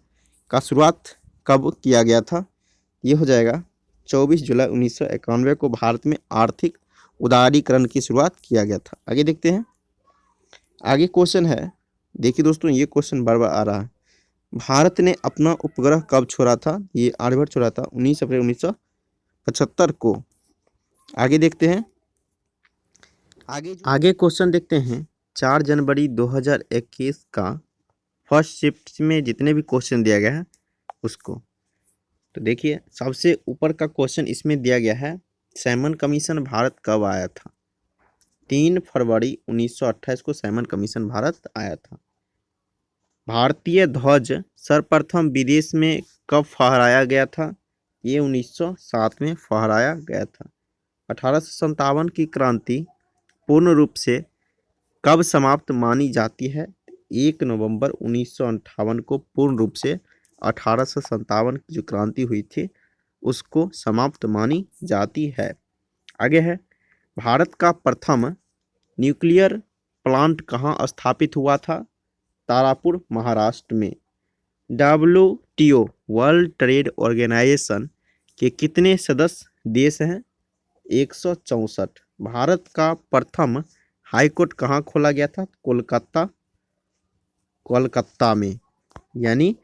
का शुरुआत कब किया गया था? ये हो जाएगा 24 जुलाई 1991 को भारत में आर्थिक उदारीकरण की शुरुआत किया गया था। आगे देखते हैं। आगे क्वेश्चन है, देखिए दोस्तों ये क्वेश्चन बार बार आ रहा है। भारत ने अपना उपग्रह कब छोड़ा था? ये आर्यभट्ट छोड़ा था 19 अप्रैल 1975 को। आगे देखते हैं। आगे क्वेश्चन देखते हैं। 4 जनवरी 2021 का फर्स्ट शिफ्ट में जितने भी क्वेश्चन दिया गया है उसको तो देखिए, सबसे ऊपर का क्वेश्चन इसमें दिया गया है, सैमन कमीशन भारत कब आया था? 3 फरवरी 1928 को सैमन कमीशन भारत आया था। भारतीय ध्वज सर्वप्रथम विदेश में कब फहराया गया था? ये 1907 में फहराया गया था। 1857 की क्रांति पूर्ण रूप से कब समाप्त मानी जाती है? 1 नवंबर 1958 को पूर्ण रूप से 1857 की जो क्रांति हुई थी उसको समाप्त मानी जाती है। आगे है, भारत का प्रथम न्यूक्लियर प्लांट कहाँ स्थापित हुआ था? तारापुर, महाराष्ट्र में। WTO वर्ल्ड ट्रेड ऑर्गेनाइजेशन के कितने सदस्य देश हैं? 164। भारत का प्रथम हाईकोर्ट कहाँ खोला गया था? कोलकाता में। यानी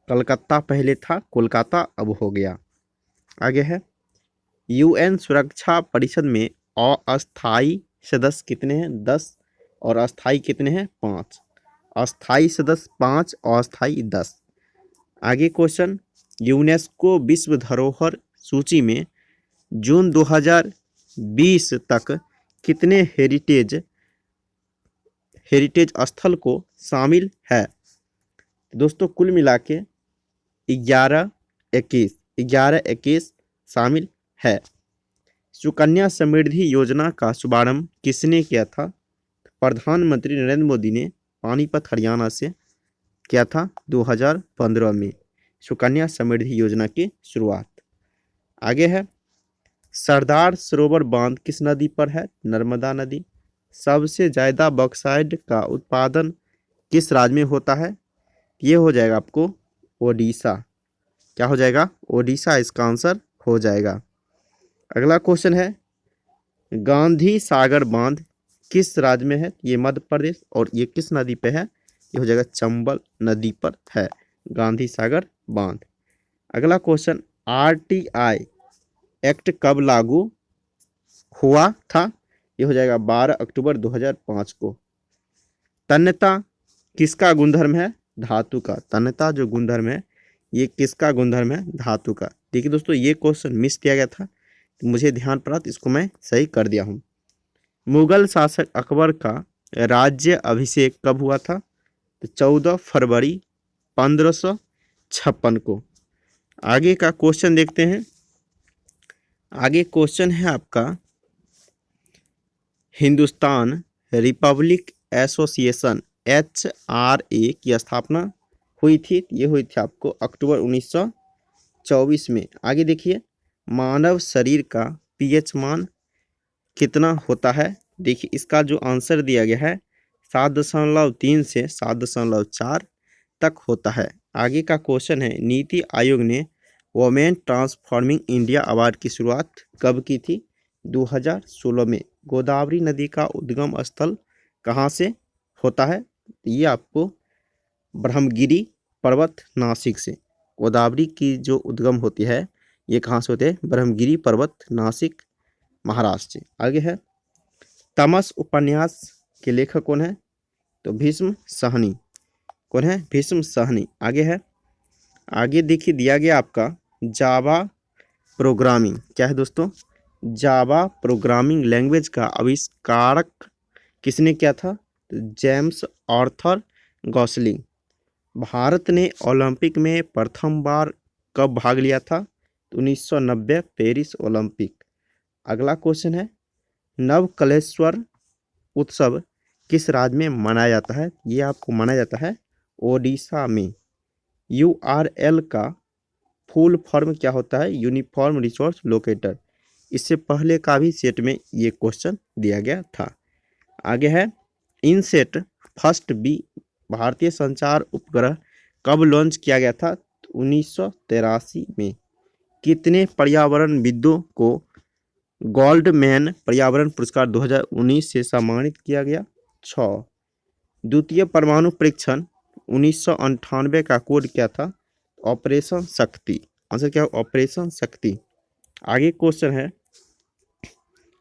कलकत्ता पहले था, कोलकाता अब हो गया। आगे है, UN सुरक्षा परिषद में अस्थायी सदस्य कितने हैं? 10 और अस्थायी कितने हैं? 5। अस्थायी सदस्य 5, अस्थायी 10। आगे क्वेश्चन, यूनेस्को विश्व धरोहर सूची में जून 2020 तक कितने हेरिटेज स्थल को शामिल है? दोस्तों कुल मिला के 11-21 शामिल है। सुकन्या समृद्धि योजना का शुभारंभ किसने किया था? प्रधानमंत्री नरेंद्र मोदी ने पानीपत, हरियाणा से किया था 2015 में सुकन्या समृद्धि योजना की शुरुआत। आगे है, सरदार सरोवर बांध किस नदी पर है? नर्मदा नदी। सबसे ज़्यादा बॉक्साइट का उत्पादन किस राज्य में होता है? ये हो जाएगा आपको ओडिशा। क्या हो जाएगा? ओडिशा इसका आंसर हो जाएगा। अगला क्वेश्चन है, गांधी सागर बांध किस राज्य में है? ये मध्य प्रदेश। और ये किस नदी पे है? ये हो जाएगा चंबल नदी पर है गांधी सागर बांध। अगला क्वेश्चन, RTI एक्ट कब लागू हुआ था? ये हो जाएगा 12 अक्टूबर 2005 को। तन्यता किसका गुणधर्म है? धातु का। तन्यता जो गुणधर्म है ये किसका गुणधर्म है? धातु का। देखिए दोस्तों ये क्वेश्चन मिस किया गया था, तो मुझे ध्यान पड़ा तो इसको मैं सही कर दिया हूँ। मुगल शासक अकबर का राज्य अभिषेक कब हुआ था? तो 14 फरवरी 1556 को। आगे का क्वेश्चन देखते हैं। आगे क्वेश्चन है आपका, हिंदुस्तान रिपब्लिक एसोसिएशन HRA की स्थापना हुई थी? ये हुई थी आपको अक्टूबर 1924 में। आगे देखिए, मानव शरीर का pH मान कितना होता है? देखिए इसका जो आंसर दिया गया है 7.3 से 7.4 तक होता है। आगे का क्वेश्चन है, नीति आयोग ने वोमेन ट्रांसफॉर्मिंग इंडिया अवार्ड की शुरुआत कब की थी? 2016 में। गोदावरी नदी का उद्गम स्थल कहाँ से होता है? ये आपको ब्रह्मगिरी पर्वत नासिक से। गोदावरी की जो उद्गम होती है ये कहाँ से होते हैं? ब्रह्मगिरी पर्वत नासिक महाराष्ट्र से। आगे है, तमस उपन्यास के लेखक कौन है? तो भीष्म सहनी। कौन है? भीष्म सहनी। आगे है, आगे देखिए दिया गया आपका जावा प्रोग्रामिंग। क्या है दोस्तों? जावा प्रोग्रामिंग लैंग्वेज का आविष्कारक किसने किया था? तो जेम्स आर्थर गॉसलिंग। भारत ने ओलंपिक में प्रथम बार कब भाग लिया था? तो 1990 पेरिस ओलंपिक। अगला क्वेश्चन है, नवकलेश्वर उत्सव किस राज्य में मनाया जाता है? ये आपको मनाया जाता है ओडिशा में। URL का फुल फॉर्म क्या होता है? Uniform resource locator. इससे पहले का भी सेट में ये क्वेश्चन दिया गया था। आगे है, इनसेट फर्स्ट बी भारतीय संचार उपग्रह कब लॉन्च किया गया था? 1983 में। कितने पर्यावरणविदों को गोल्डमैन पर्यावरण पुरस्कार 2019 से सम्मानित किया गया? 6। द्वितीय परमाणु परीक्षण 1998 का कोड क्या था? ऑपरेशन शक्ति। आंसर क्या है? ऑपरेशन शक्ति। आगे क्वेश्चन है,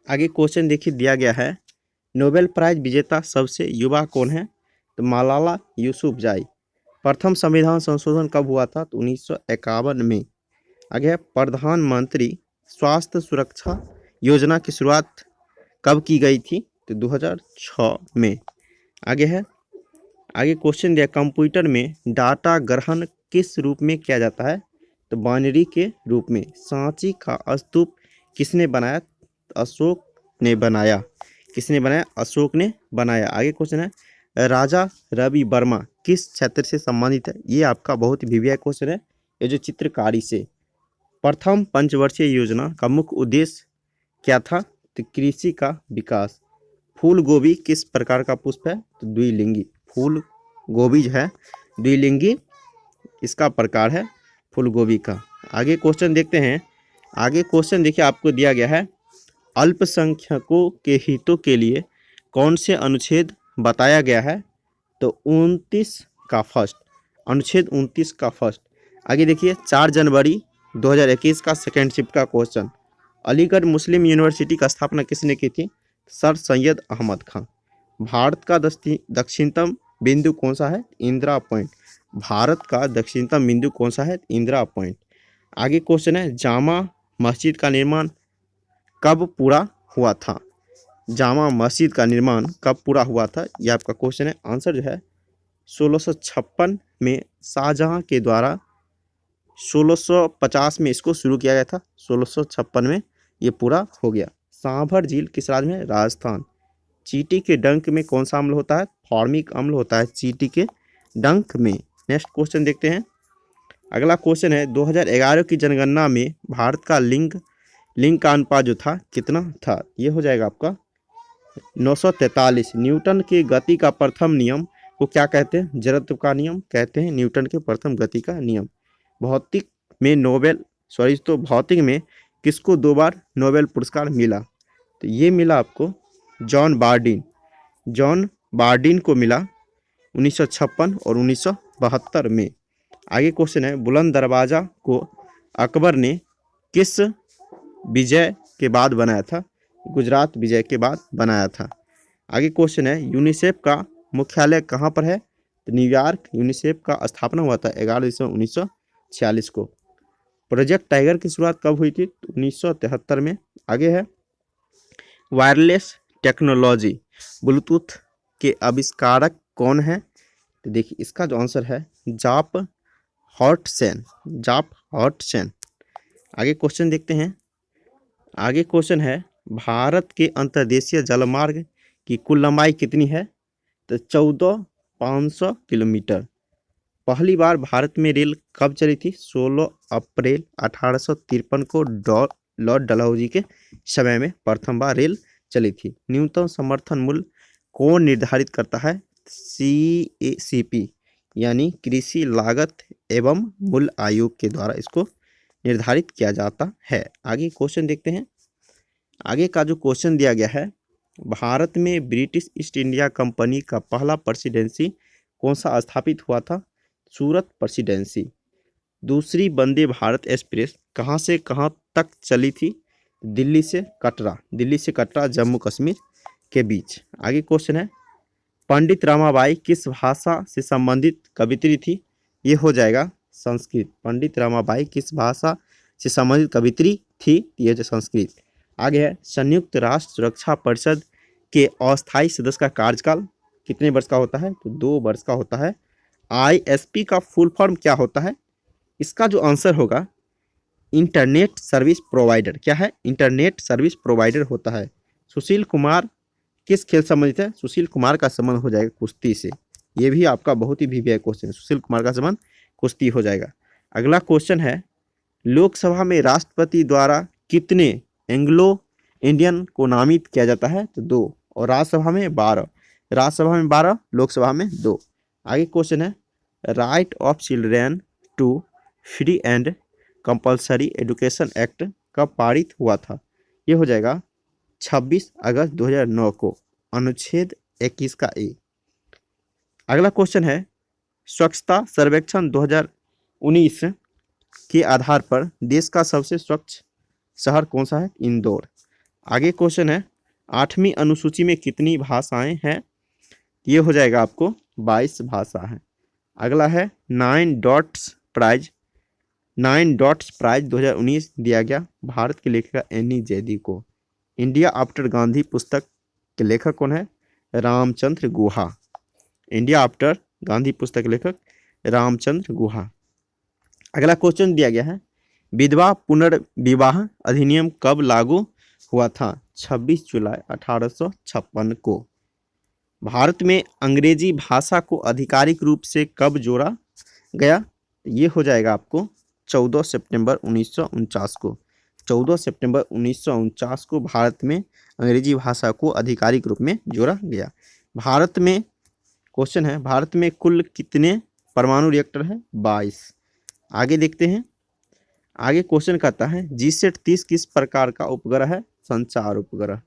आगे क्वेश्चन देखिए दिया गया है, नोबेल प्राइज विजेता सबसे युवा कौन है? तो मलाला यूसुफजाई। प्रथम संविधान संशोधन कब हुआ था? तो 1951 में। आगे है, प्रधानमंत्री स्वास्थ्य सुरक्षा योजना की शुरुआत कब की गई थी? तो 2006 में। आगे है, आगे क्वेश्चन दिया, कंप्यूटर में डाटा ग्रहण किस रूप में किया जाता है? तो बाइनरी के रूप में। सांची का स्तूप किसने बनाया? अशोक ने बनाया। किसने बनाया? अशोक ने बनाया। आगे क्वेश्चन है, राजा रवि वर्मा किस क्षेत्र से संबंधित है? ये आपका बहुत ही वीवीआई क्वेश्चन है, ये जो चित्रकारी से। प्रथम पंचवर्षीय योजना का मुख्य उद्देश्य क्या था? तो कृषि का विकास। फूल गोभी किस प्रकार का पुष्प है? तो द्विलिंगी। फूल गोभी जो है द्विलिंगी इसका प्रकार है फूल गोभी का। आगे क्वेश्चन देखते हैं। आगे क्वेश्चन देखिए आपको दिया गया है, अल्पसंख्यकों के हितों के लिए कौन से अनुच्छेद बताया गया है? तो 29 का फर्स्ट, अनुच्छेद 29 का फर्स्ट। आगे देखिए, 4 जनवरी 2021 का सेकेंड शिफ्ट का क्वेश्चन, अलीगढ़ मुस्लिम यूनिवर्सिटी का स्थापना किसने की थी? सर सैयद अहमद खान। भारत का दक्षिणतम बिंदु कौन सा है? इंदिरा पॉइंट। भारत का दक्षिणतम बिंदु कौन सा है? इंदिरा पॉइंट। आगे क्वेश्चन है, जामा मस्जिद का निर्माण कब पूरा हुआ था? जामा मस्जिद का निर्माण कब पूरा हुआ था? यह आपका क्वेश्चन है। आंसर जो है 1656 में शाहजहां के द्वारा 1650 में इसको शुरू किया गया था, 1656 में ये पूरा हो गया। सांभर झील किस राज्य में? राजस्थान। चींटी के डंक में कौन सा अम्ल होता है? फॉर्मिक अम्ल होता है चींटी के डंक में। नेक्स्ट क्वेश्चन देखते हैं। अगला क्वेश्चन है, 2011 की जनगणना में भारत का लिंग का अनुपात जो था कितना था? ये हो जाएगा आपका 943। न्यूटन की गति का प्रथम नियम को क्या कहते हैं? जड़त्व का नियम कहते हैं, न्यूटन के प्रथम गति का नियम। भौतिक में किसको 2 बार नोबेल पुरस्कार मिला? तो ये मिला आपको जॉन बार्डिन को मिला 1956 और 1972 में। आगे क्वेश्चन है, बुलंद दरवाजा को अकबर ने किस विजय के बाद बनाया था? गुजरात विजय के बाद बनाया था। आगे क्वेश्चन है, यूनिसेफ का मुख्यालय कहाँ पर है? तो न्यूयॉर्क। यूनिसेफ का स्थापना हुआ था 11 दिसंबर 1946 को। प्रोजेक्ट टाइगर की शुरुआत कब हुई थी? 1973 में। आगे है, वायरलेस टेक्नोलॉजी ब्लूटूथ के आविष्कारक कौन है? तो देखिए इसका जो आंसर है जाप हॉटसन। आगे क्वेश्चन देखते हैं। आगे क्वेश्चन है, भारत के अंतर्देशीय जलमार्ग की कुल लंबाई कितनी है, तो 14,500 किलोमीटर। पहली बार भारत में रेल कब चली थी, 16 अप्रैल 1853 को लॉर्ड डलहौजी के समय में प्रथम बार रेल चली थी। न्यूनतम समर्थन मूल्य कौन निर्धारित करता है, CACP यानी कृषि लागत एवं मूल्य आयोग के द्वारा इसको निर्धारित किया जाता है। आगे क्वेश्चन देखते हैं। आगे का जो क्वेश्चन दिया गया है, भारत में ब्रिटिश ईस्ट इंडिया कंपनी का पहला प्रेसिडेंसी कौन सा स्थापित हुआ था, सूरत प्रेसिडेंसी। दूसरी वंदे भारत एक्सप्रेस कहाँ से कहाँ तक चली थी, दिल्ली से कटरा जम्मू कश्मीर के बीच। आगे क्वेश्चन है, पंडित रमाबाई किस भाषा से संबंधित कवित्री थी, ये हो जाएगा संस्कृत। पंडित रमाबाई किस भाषा से संबंधित कवित्री थी, ये जो संस्कृत। आगे है, संयुक्त राष्ट्र सुरक्षा परिषद के अस्थायी सदस्य का कार्यकाल कितने वर्ष का होता है, तो 2 वर्ष का होता है। ISP का फुल फॉर्म क्या होता है, इसका जो आंसर होगा इंटरनेट सर्विस प्रोवाइडर। क्या है, इंटरनेट सर्विस प्रोवाइडर होता है। सुशील कुमार किस खेल संबंधित है, सुशील कुमार का संबंध हो जाएगा कुश्ती से। ये भी आपका बहुत ही VVI क्वेश्चन है, सुशील कुमार का संबंध कुश्ती हो जाएगा। अगला क्वेश्चन है, लोकसभा में राष्ट्रपति द्वारा कितने एंग्लो इंडियन को नामित किया जाता है, तो 2, और राज्यसभा में 12। राज्यसभा में 12, लोकसभा में 2। आगे क्वेश्चन है, right of children to free and compulsory education act कब पारित हुआ था, ये हो जाएगा 26 अगस्त 2009 को, अनुच्छेद 21 का ए। अगला क्वेश्चन है, स्वच्छता सर्वेक्षण 2019 के आधार पर देश का सबसे स्वच्छ शहर कौन सा है, इंदौर। आगे क्वेश्चन है, 8वीं अनुसूची में कितनी भाषाएं हैं, ये हो जाएगा आपको 22 भाषा है। अगला है, 9 डॉट्स प्राइज 2019 दिया गया भारत के लेखक एनी जैदी को। इंडिया आफ्टर गांधी पुस्तक के लेखक कौन है, रामचंद्र गुहा। इंडिया आफ्टर गांधी पुस्तक के लेखक रामचंद्र गुहा। अगला क्वेश्चन दिया गया है, विधवा पुनर्विवाह अधिनियम कब लागू हुआ था, 26 जुलाई 1856 को। भारत में अंग्रेजी भाषा को आधिकारिक रूप से कब जोड़ा गया, ये हो जाएगा आपको 14 सितंबर 1949 को। 14 सितंबर 1949 को भारत में अंग्रेजी भाषा को आधिकारिक रूप में जोड़ा गया। भारत में क्वेश्चन है, भारत में कुल कितने परमाणु रिएक्टर है, 22। आगे देखते हैं। आगे क्वेश्चन कहता है, जीसैट 30 किस प्रकार का उपग्रह है, संचार उपग्रह।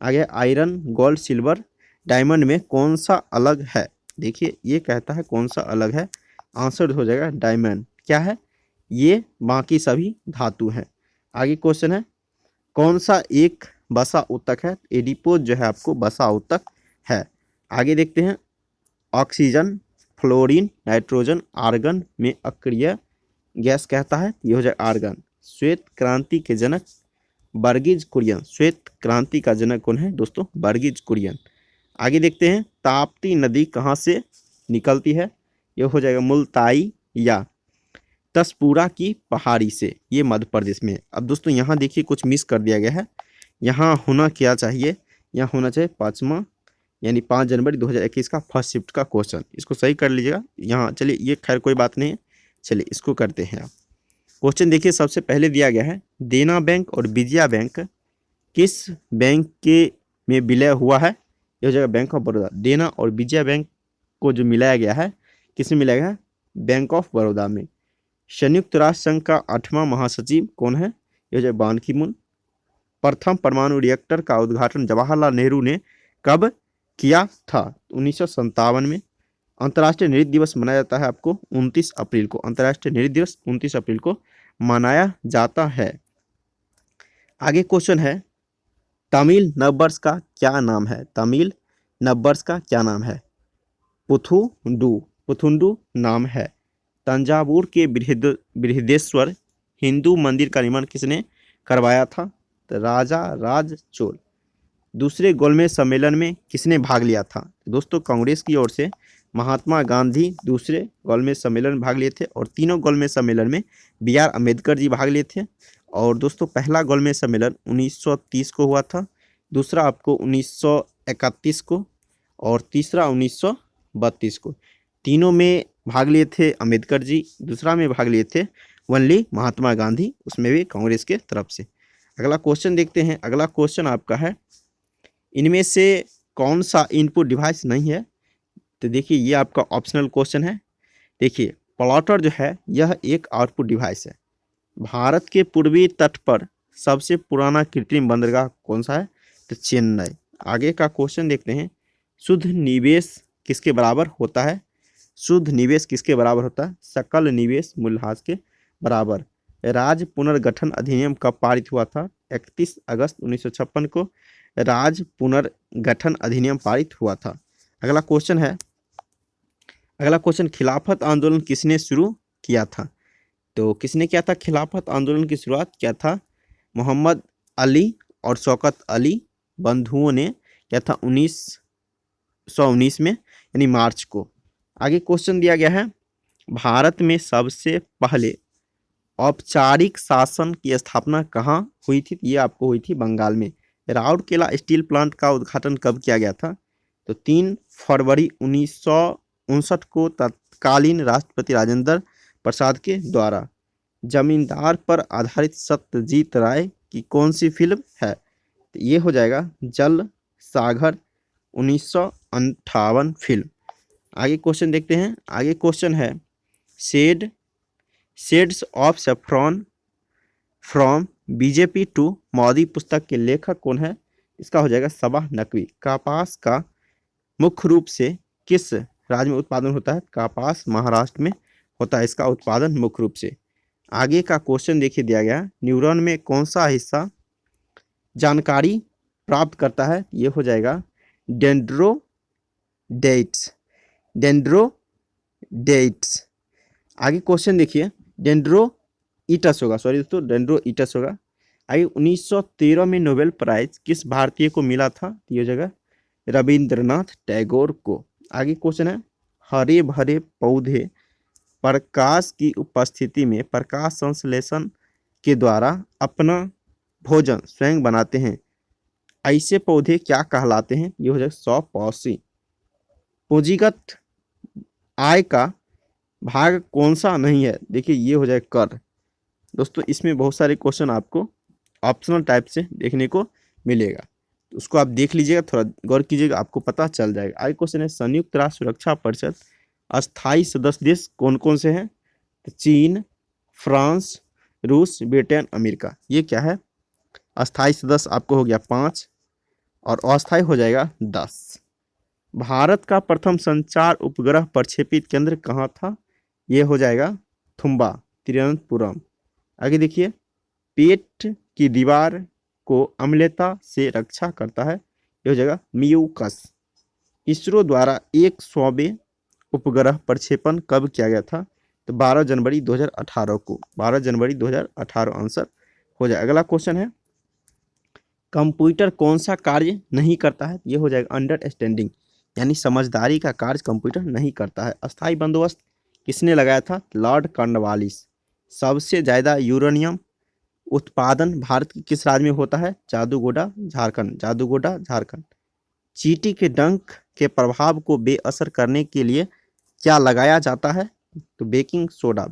आगे, आयरन गोल्ड सिल्वर डायमंड में कौन सा अलग है, देखिए ये कहता है कौन सा अलग है, आंसर हो जाएगा डायमंड। क्या है, ये बाकी सभी धातु हैं। आगे क्वेश्चन है, कौन सा एक बसा ऊतक है, एडिपोज जो है आपको बसा ऊतक है। आगे देखते हैं, ऑक्सीजन फ्लोरीन नाइट्रोजन आर्गन में अक्रिय गैस कहता है, ये हो जाए आर्गन। श्वेत क्रांति के जनक वर्गीज कुरियन। श्वेत क्रांति का जनक कौन है दोस्तों, वर्गीज कुरियन। आगे देखते हैं, ताप्ती नदी कहाँ से निकलती है, ये हो जाएगा मुल्ताई या तसपुरा की पहाड़ी से, ये मध्य प्रदेश में। अब दोस्तों यहाँ देखिए कुछ मिस कर दिया गया है, यहाँ होना क्या चाहिए, यहाँ होना चाहिए 5वां यानी 5 जनवरी 2021 का फर्स्ट शिफ्ट का क्वेश्चन, इसको सही कर लीजिएगा। यहाँ चलिए ये खैर कोई बात नहीं है, चलिए इसको करते हैं। आप क्वेश्चन देखिए, सबसे पहले दिया गया है, देना बैंक और विजया बैंक किस बैंक के में विलय हुआ है, ये हो जाएगा बैंक ऑफ बड़ौदा। देना और विजया बैंक को जो मिलाया गया है, किस में मिलाया गया है, बैंक ऑफ बड़ौदा में। संयुक्त राष्ट्र संघ का 8वां महासचिव कौन है, ये हो जाए बान की मून। प्रथम परमाणु रिएक्टर का उद्घाटन जवाहरलाल नेहरू ने कब किया था, 1957 में। अंतर्राष्ट्रीय नृत्य दिवस मनाया जाता है आपको 29 अप्रैल को। अंतर्राष्ट्रीय नृत्य दिवस 29 अप्रैल को मनाया जाता है। आगे क्वेश्चन है, तमिल नववर्ष का क्या नाम है, तमिल नववर्ष का क्या नाम है, पुथुंडू नाम है। तंजावुर के बृहदेश्वर हिंदू मंदिर का निर्माण किसने करवाया था, तो राजा राज चोल। दूसरे गोलमेज सम्मेलन में किसने भाग लिया था, दोस्तों कांग्रेस की ओर से महात्मा गांधी दूसरे गोलमेज सम्मेलन में भाग लिए थे, और तीनों गोलमेज सम्मेलन में BR अम्बेडकर जी भाग लिए थे। और दोस्तों पहला गोलमेज सम्मेलन 1930 को हुआ था, दूसरा आपको 1931 को और तीसरा 1932 को। तीनों में भाग लिए थे अंबेडकर जी, दूसरा में भाग लिए थे ओनली महात्मा गांधी, उसमें भी कांग्रेस के तरफ से। अगला क्वेश्चन देखते हैं। अगला क्वेश्चन आपका है, इनमें से कौन सा इनपुट डिवाइस नहीं है? तो देखिए ये आपका ऑप्शनल क्वेश्चन है। देखिए प्लॉटर जो है यह एक आउटपुट डिवाइस है। भारत के पूर्वी तट पर सबसे पुराना कृत्रिम बंदरगाह कौन सा है? तो चेन्नई। आगे का क्वेश्चन देखते हैं, शुद्ध निवेश किसके बराबर होता है? शुद्ध निवेश किसके बराबर होता है? सकल निवेश मूल्यह्रास के बराबर। राज्य पुनर्गठन अधिनियम कब पारित हुआ था? 31 अगस्त 1956 को राज्य पुनर्गठन अधिनियम पारित हुआ था। अगला क्वेश्चन है, अगला क्वेश्चन, खिलाफत आंदोलन किसने शुरू किया था? तो किसने किया था खिलाफत आंदोलन की शुरुआत? किया था मोहम्मद अली और शौकत अली बंधुओं ने किया था 1919 में, यानी मार्च को। आगे क्वेश्चन दिया गया है, भारत में सबसे पहले औपचारिक शासन की स्थापना कहाँ हुई थी? ये आपको हुई थी बंगाल में। राउरकेला स्टील प्लांट का उद्घाटन कब किया गया था? तो 3 फरवरी 1959 को तत्कालीन राष्ट्रपति राजेंद्र प्रसाद के द्वारा। जमींदार पर आधारित सत्यजीत राय की कौन सी फिल्म है? तो ये हो जाएगा जल सागर, 1958 फिल्म। आगे क्वेश्चन देखते हैं। आगे क्वेश्चन है, shades of saffron from BJP to Modi पुस्तक के लेखक कौन है? इसका हो जाएगा सबा नकवी। कपास का मुख्य रूप से किस राज्य में उत्पादन होता है? कपास महाराष्ट्र में होता है इसका उत्पादन मुख्य रूप से। आगे का क्वेश्चन देखिए दिया गया, न्यूरॉन में कौन सा हिस्सा जानकारी प्राप्त करता है? ये हो जाएगा डेंड्रोडेट्स। आगे क्वेश्चन देखिए, डेंड्रोइटस होगा, सॉरी दोस्तों, डेंड्रोइटस होगा। आगे 1913 में नोबेल प्राइज किस भारतीय को मिला था? ये हो जाएगा रविंद्रनाथ टैगोर को। आगे क्वेश्चन है, हरे भरे पौधे प्रकाश की उपस्थिति में प्रकाश संश्लेषण के द्वारा अपना भोजन स्वयं बनाते हैं, ऐसे पौधे क्या कहलाते हैं? ये हो जाएगा स्वपोषी। पूंजीगत आय का भाग कौन सा नहीं है? देखिए ये हो जाएगा कर। दोस्तों इसमें बहुत सारे क्वेश्चन आपको ऑप्शनल टाइप से देखने को मिलेगा, तो उसको आप देख लीजिएगा, थोड़ा गौर कीजिएगा, आपको पता चल जाएगा। आगे क्वेश्चन है, संयुक्त राष्ट्र सुरक्षा परिषद अस्थायी सदस्य देश कौन कौन से हैं? तो चीन, फ्रांस, रूस, ब्रिटेन, अमेरिका। ये क्या है? अस्थायी सदस्य आपको हो गया 5 और अस्थायी हो जाएगा 10। भारत का प्रथम संचार उपग्रह प्रक्षेपित केंद्र कहाँ था? ये हो जाएगा थुम्बा, तिरुवनंतपुरम। आगे देखिए, पेट की दीवार को अम्लता से रक्षा करता है, ये हो जाएगा म्यूकस। इसरो द्वारा 100वें उपग्रह प्रक्षेपण कब किया गया था? तो 12 जनवरी 2018 को। 12 जनवरी 2018 आंसर हो जाए। अगला क्वेश्चन है, कंप्यूटर कौन सा कार्य नहीं करता है? ये हो जाएगा अंडरस्टैंडिंग, यानी समझदारी का कार्य कंप्यूटर नहीं करता है। अस्थायी बंदोबस्त किसने लगाया था? Lord Cornwallis. सबसे ज़्यादा यूरेनियम उत्पादन भारत के किस राज्य में होता है? जादूगोड़ा, झारखंड। जादूगोड़ा, झारखंड। चींटी के डंक के प्रभाव को बेअसर करने के लिए क्या लगाया जाता है? तो बेकिंग सोडा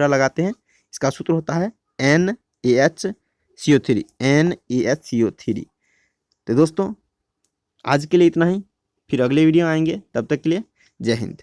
लगाते हैं। इसका सूत्र होता है NaHCO3, NaHCO3। तो दोस्तों आज के लिए इतना ही, फिर अगले वीडियो आएंगे, तब तक के लिए जय हिंद।